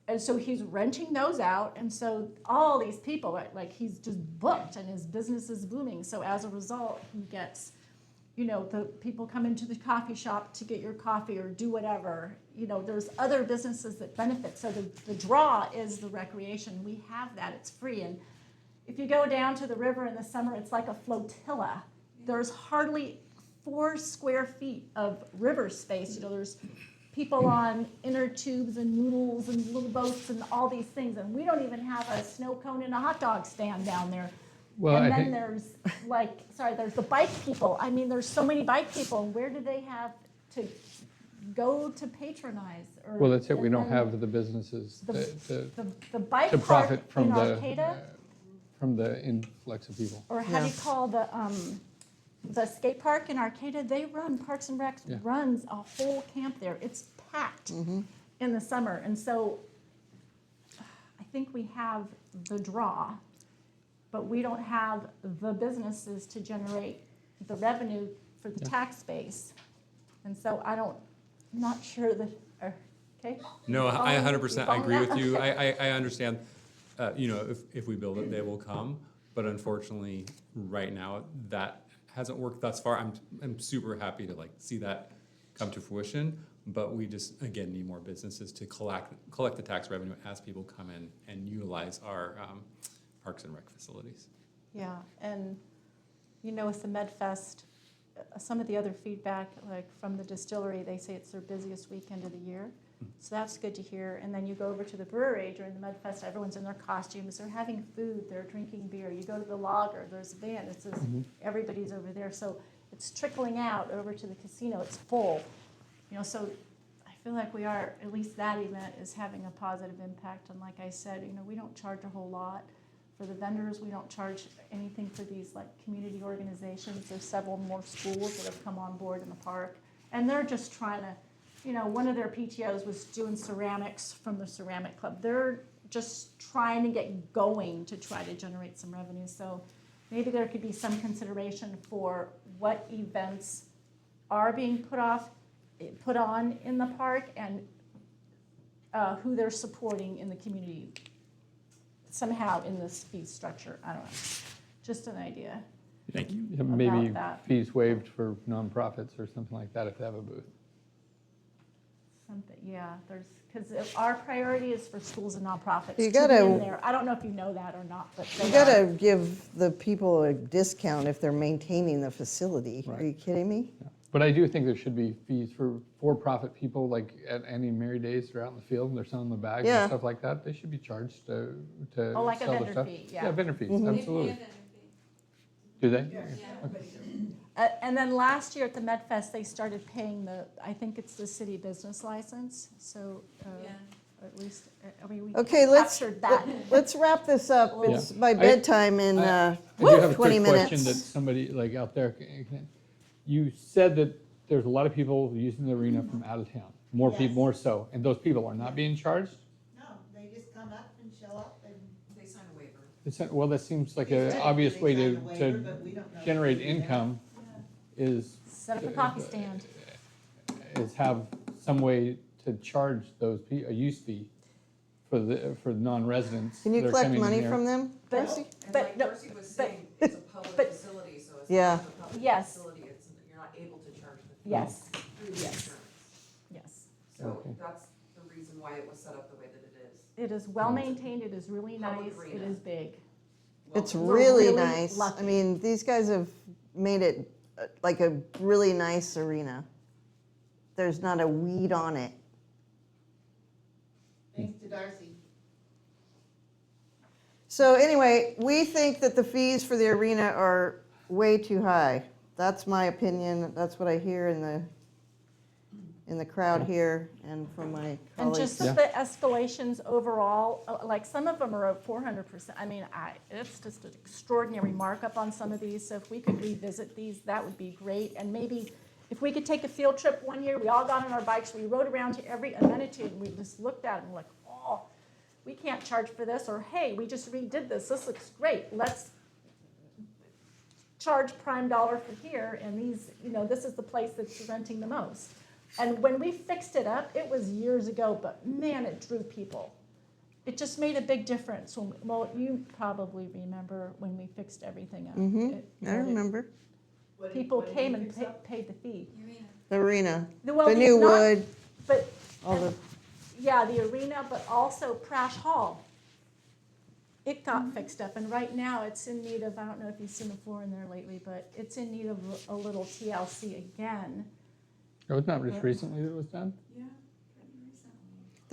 And so he's renting those out. And so all these people, like he's just booked and his business is booming. So as a result, he gets, the people come into the coffee shop to get your coffee or do whatever. There's other businesses that benefit. So the draw is the recreation. We have that, it's free. And if you go down to the river in the summer, it's like a flotilla. There's hardly 4 square feet of river space. There's people on inner tubes and noodles and little boats and all these things. And we don't even have a snow cone and a hot dog stand down there. Well, and I then think- there's the bike people. I mean, there's so many bike people. Where do they have to go to patronize? Well, that's it, we and don't then have the businesses the bike to park profit in from Arcata, the influx of people. or how do you call the skate park in Arcata? They run, Parks and Rec Yeah. runs a whole camp there. It's packed in the summer. And so I think we have the draw, but we don't have the businesses to generate the revenue for the tax base. And so I'm not sure that, okay? No, I 100% I agree with you. Okay. I understand, if we build it, they will come. But unfortunately, right now, that hasn't worked thus far. I'm super happy to see that come to fruition. But we just, again, need more businesses to collect the tax revenue as people come in and utilize our Parks and Rec facilities. Yeah, and with the MedFest, some of the other feedback, like from the distillery, they say it's their busiest weekend of the year. So that's good to hear. And then you go over to the brewery during the MedFest, everyone's in their costumes, they're having food, they're drinking beer. You go to the lager, there's a band, it says everybody's over there. So it's trickling out over to the casino, it's full. So I feel like we are, at least that event is having a positive impact. And like I said, we don't charge a whole lot for the vendors. We don't charge anything for these community organizations. There's several more schools that have come on board in the park. And they're just trying to, one of their PTOs was doing ceramics from the ceramic club. They're just trying to get going to try to generate some revenue. So maybe there could be some consideration for what events are being put on in the park and who they're supporting in the community somehow in this fee structure. I don't know. Just an idea. Thank you. Maybe about that. fees waived for nonprofits or something like that if they have a booth. Something, yeah, because our priority is for schools and nonprofits You to gotta- be in there. I don't know if you know that or not, but they You gotta are. give the people a discount if they're maintaining the facility. Are Right. you kidding me? But I do think there should be fees for for-profit people, like at any Merry Days, they're out in the field and they're selling the bags Yeah. and stuff like that. They should be charged to Oh, like a sell their vendor stuff. fee, yeah. Yeah, vendor fees, Mm-hmm. absolutely. Do they? And then last year at the MedFest, they started paying I think it's the city business license, so at least, we Okay, captured that. let's wrap this up. Yeah. It's my I- bedtime in I do have a 20 quick question that minutes. somebody out there, you said that there's a lot of people using the arena from out of town, more people, Yes. more so, and those people are not being charged? No, they just come up and show up and. They sign a waiver. Well, that seems like an They obvious way sign to, a waiver, but we don't know if generate they do that. income is Set up a coffee stand. have some way to charge those a use fee for non-residents. Can you that are collect coming in money here. from them, But- Darcy? And But like no, Darcy was but- saying, it's a public but- facility, so as Yeah. long as it's a public Yes. facility, you're not able to charge the fee Yes, through the yes. insurance. yes. So Okay. that's the reason why it was set up the way that it is. It is well-maintained, it is really Public nice, it arena. is big. It's We're really really nice. I lucky. mean, these guys have made it like a really nice arena. There's not a weed on it. Thanks to Darcy. So anyway, we think that the fees for the arena are way too high. That's my opinion. That's what I hear in the in the crowd here and from my And colleagues. just the escalations overall, like some of them are at 400%. I mean, it's just an extraordinary markup on some of these. So if we could revisit these, that would be great. And maybe if we could take a field trip one year, we all got on our bikes, we rode around to every amenity and we just looked at it and we're like, oh, we can't charge for this, or hey, we just redid this. This looks great. Let's charge prime dollar for here, and these, this is the place that's renting the most. And when we fixed it up, it was years ago, but man, it drew people. It just made a big difference. Well, you probably remember when we fixed everything up. I remember. People came and paid the fee. The arena, Well, the new not- wood, But, all the, yeah, the arena, but also Prash Hall. It got fixed up, and right now it's in need of, I don't know if you've seen the floor in there lately, but it's in need of a little TLC again. It was not just recently that it was done?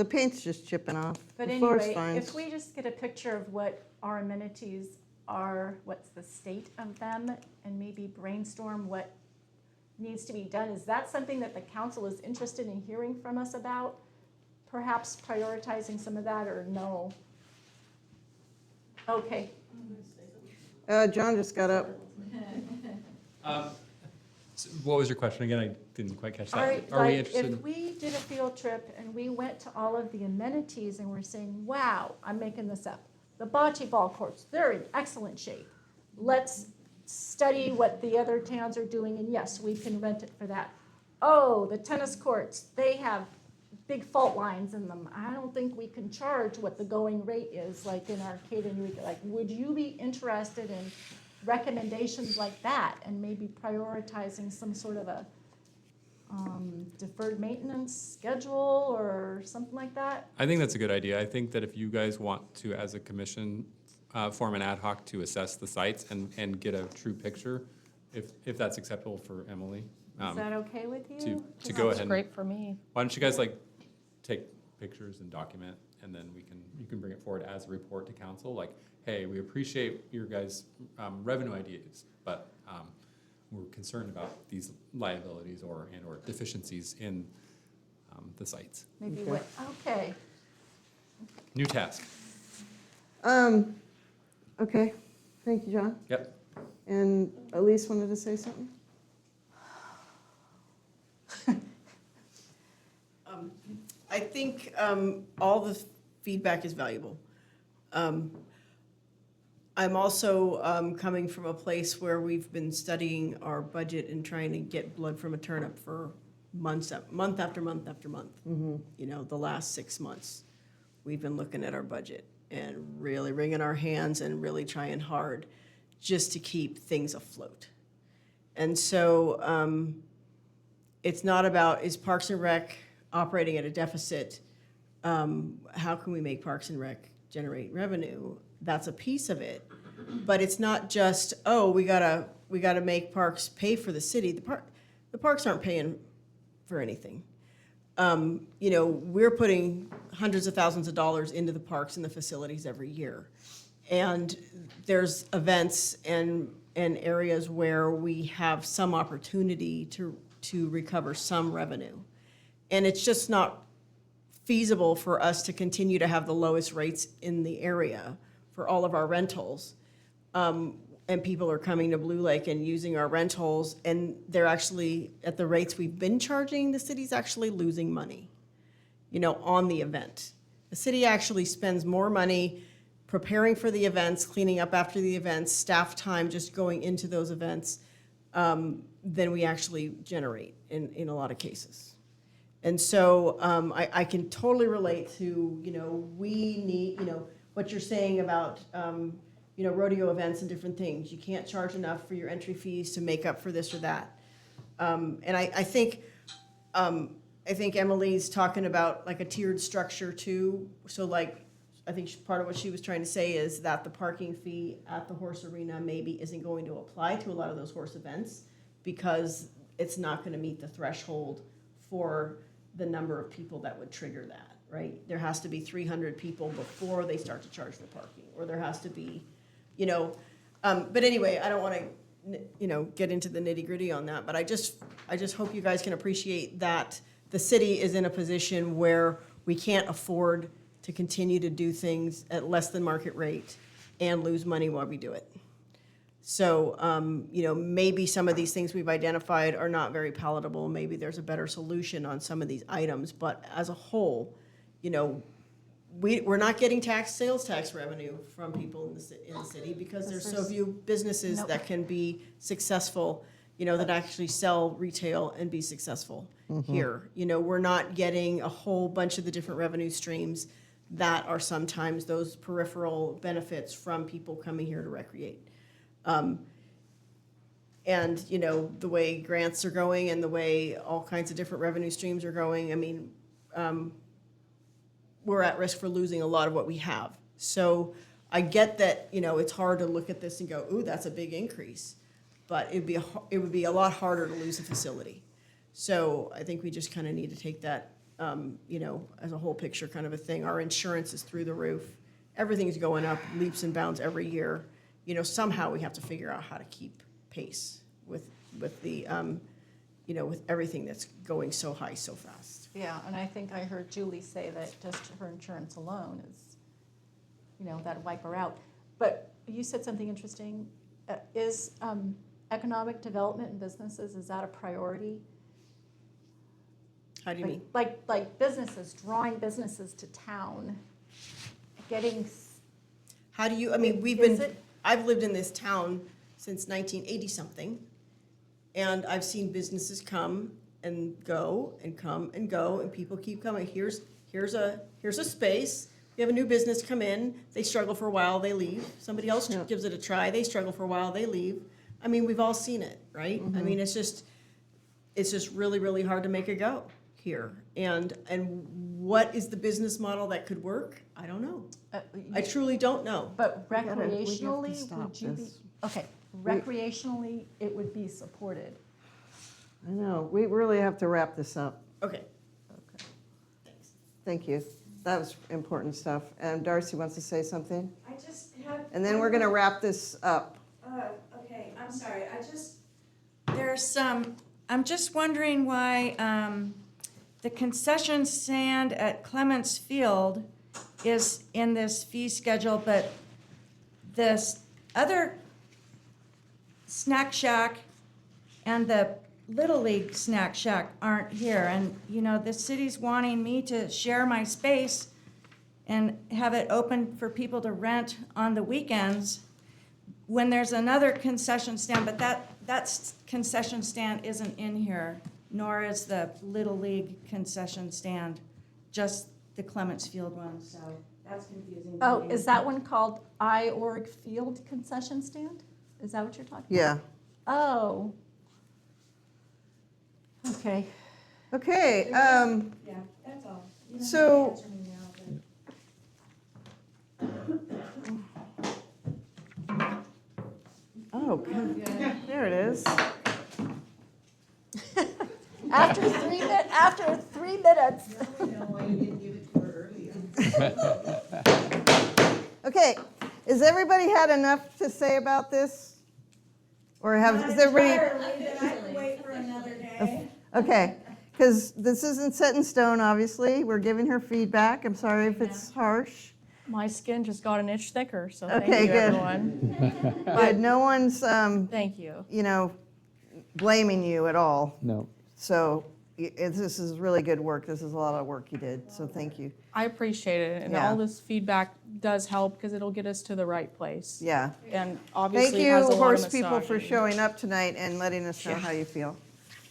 the paint's just chipping off. But The floor's anyway, fine. if we just get a picture of what our amenities are, what's the state of them, and maybe brainstorm what needs to be done, is that something that the council is interested in hearing from us about? Perhaps prioritizing some of that, or no? Okay. John just got up. So what was your question again? I didn't quite catch that. All right, Are we like, interested? if we did a field trip and we went to all of the amenities and we're saying, wow, I'm making this up, the bocce ball courts, they're in excellent shape. Let's study what the other towns are doing, and yes, we can rent it for that. Oh, the tennis courts, they have big fault lines in them. I don't think we can charge what the going rate is, like in Arcade and Eureka. Like, would you be interested in recommendations like that, and maybe prioritizing some sort of a deferred maintenance schedule or something like that? I think that's a good idea. I think that if you guys want to, as a commission, form an ad hoc to assess the sites and get a true picture, if that's acceptable for Emily. Is that okay with you? To go ahead. Great for me. Why don't you guys take pictures and document, and then you can bring it forward as a report to council, like, hey, we appreciate your guys' revenue ideas, but we're concerned about these liabilities or deficiencies in the sites. Maybe what, okay. New task. Okay, thank you, John. Yep. And Elise wanted to say something? I think all the feedback is valuable. I'm also coming from a place where we've been studying our budget and trying to get blood from a turnip for month after month after month. The last 6 months, we've been looking at our budget and really wringing our hands and really trying hard just to keep things afloat. And so it's not about, is Parks and Rec operating at a deficit? How can we make Parks and Rec generate revenue? That's a piece of it. But it's not just, oh, we gotta make parks pay for the city. The parks aren't paying for anything. We're putting hundreds of thousands of dollars into the parks and the facilities every year. And there's events and areas where we have some opportunity to recover some revenue. And it's just not feasible for us to continue to have the lowest rates in the area for all of our rentals. And people are coming to Blue Lake and using our rentals, and they're actually, at the rates we've been charging, the city's actually losing money, on the event. The city actually spends more money preparing for the events, cleaning up after the events, staff time just going into those events, than we actually generate in a lot of cases. And so I can totally relate to, we need, what you're saying about, rodeo events and different things. You can't charge enough for your entry fees to make up for this or that. And I think Emily's talking about like a tiered structure too. So I think part of what she was trying to say is that the parking fee at the horse arena maybe isn't going to apply to a lot of those horse events because it's not going to meet the threshold for the number of people that would trigger that, right? There has to be 300 people before they start to charge for parking, or there has to be, but anyway, I don't want to, get into the nitty gritty on that, but I just hope you guys can appreciate that the city is in a position where we can't afford to continue to do things at less than market rate and lose money while we do it. So, maybe some of these things we've identified are not very palatable. Maybe there's a better solution on some of these items. But as a whole, we're not getting sales tax revenue from people in the city because there's so few businesses that can be successful, that actually sell retail and be successful here. We're not getting a whole bunch of the different revenue streams that are sometimes those peripheral benefits from people coming here to recreate. And, the way grants are going and the way all kinds of different revenue streams are going, we're at risk for losing a lot of what we have. So I get that, it's hard to look at this and go, ooh, that's a big increase. But it would be a lot harder to lose a facility. So I think we just kind of need to take that, as a whole picture kind of a thing. Our insurance is through the roof. Everything's going up leaps and bounds every year. Somehow we have to figure out how to keep pace with the, with everything that's going so high so fast. Yeah, and I think I heard Julie say that just her insurance alone is, that'd wipe her out. But you said something interesting. Is economic development in businesses, is that a priority? How do you mean? Like businesses, drawing businesses to town, getting. How do you, I've lived in this town since 1980 something, and I've seen businesses come and go and come and go, and people keep coming. Here's a space. You have a new business come in, they struggle for a while, they leave. Somebody else gives it a try, they struggle for a while, they leave. We've all seen it, right? It's just really, really hard to make it go here. And what is the business model that could work? I don't know. I truly don't know. But We have to recreationally, stop would you be, this. okay, recreationally, it would be supported. I know, we really have to wrap this up. Okay. Thank you. That was important stuff. And Darcy wants to say something? I just have. And then we're going to wrap this up. Okay, I'm sorry, I'm just wondering why, the concession stand at Clements Field is in this fee schedule, but this other snack shack and the Little League Snack Shack aren't here. And, the city's wanting me to share my space and have it open for people to rent on the weekends when there's another concession stand, but that concession stand isn't in here, nor is the Little League concession stand, just the Clements Field one, so that's confusing. Oh, is that one called I-Org Field Concession Stand? Is that what you're talking Yeah. about? Oh. Okay. Okay. Yeah, that's all. You don't have to So- answer me now, Oh, there it is. After 3 minutes. Why you didn't give it to her earlier. Okay, has everybody had enough to say about this? Or but- is everybody? Entirely, that I could wait for another day. Okay, because this isn't set in stone, obviously. We're giving her feedback. I'm sorry if it's harsh. My skin just got an inch thicker, so Okay, thank you, good. everyone. But no one's, Thank you. blaming you at all. No. So this is really good work. This is a lot of work you did, so thank you. I appreciate it, and Yeah. all this feedback does help because it'll get us to the right place. Yeah. And Thank obviously you, it has a lot horse of people, for massaging. showing up tonight and letting us know how you feel.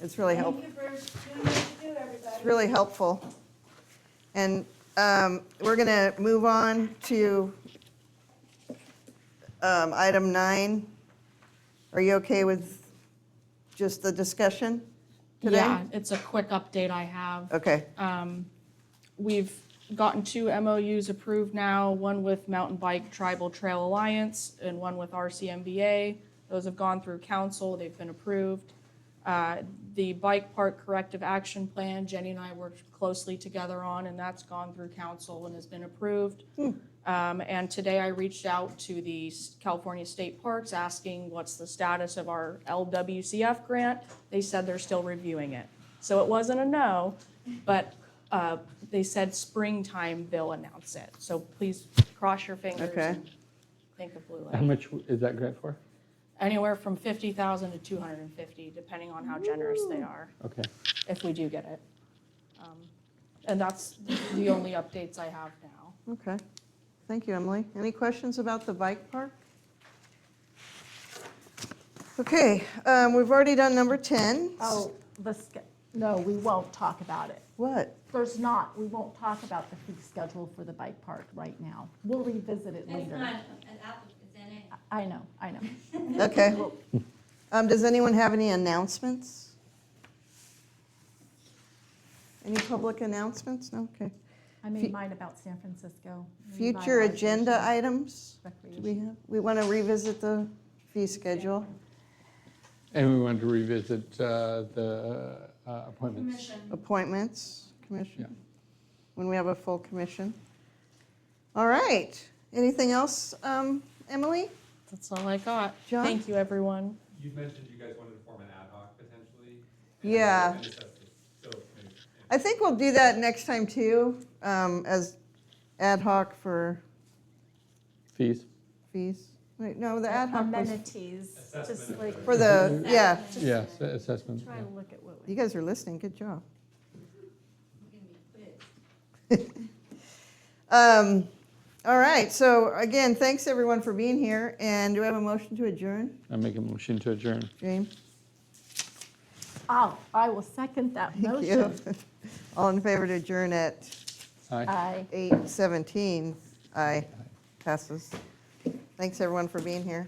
It's really helpful. Thank you for doing what you do, everybody. It's really helpful. And we're going to move on to item 9. Are you okay with just the discussion today? Yeah, it's a quick update I have. Okay. We've gotten 2 MOUs approved now, one with Mountain Bike Tribal Trail Alliance and one with RCMBA. Those have gone through council, they've been approved. The Bike Park Corrective Action Plan, Jenny and I worked closely together on, and that's gone through council and has been approved. And today I reached out to the California State Parks asking what's the status of our LWCF grant. They said they're still reviewing it. So it wasn't a no, but they said springtime they'll announce it. So please cross your fingers Okay. and think of Blue How Lake. much is that grant for? Anywhere from 50,000 to 250, depending on how generous they are, Okay. if we do get it. And that's the only updates I have now. Okay. Thank you, Emily. Any questions about the bike park? Okay, we've already done number 10. Oh, no, we won't talk about it. What? We won't talk about the fee schedule for the bike park right now. We'll revisit it later. I know. Okay. Does anyone have any announcements? Any public announcements? No? Okay. I made mine about San Francisco. Future agenda items? Do Recreation. we have? We want to revisit the fee schedule? And we wanted to revisit the appointments. Appointments, commission? When we have a full commission? All right. Anything else, Emily? That's all I got. John? Thank you, everyone. You mentioned you guys wanted to form an ad hoc potentially. Yeah. I think we'll do that next time too, as ad hoc for Fees. fees. Wait, no, the ad hoc was Amenities, just like. for the, yeah. Yeah, assessment. Try to look at what we. You guys are listening, good job. All right, so again, thanks everyone for being here, and do we have a motion to adjourn? I make a motion to adjourn. James? I will second that Thank you. motion. All in favor to adjourn at Aye. 8:17. 8:17? Aye, passes. Thanks everyone for being here.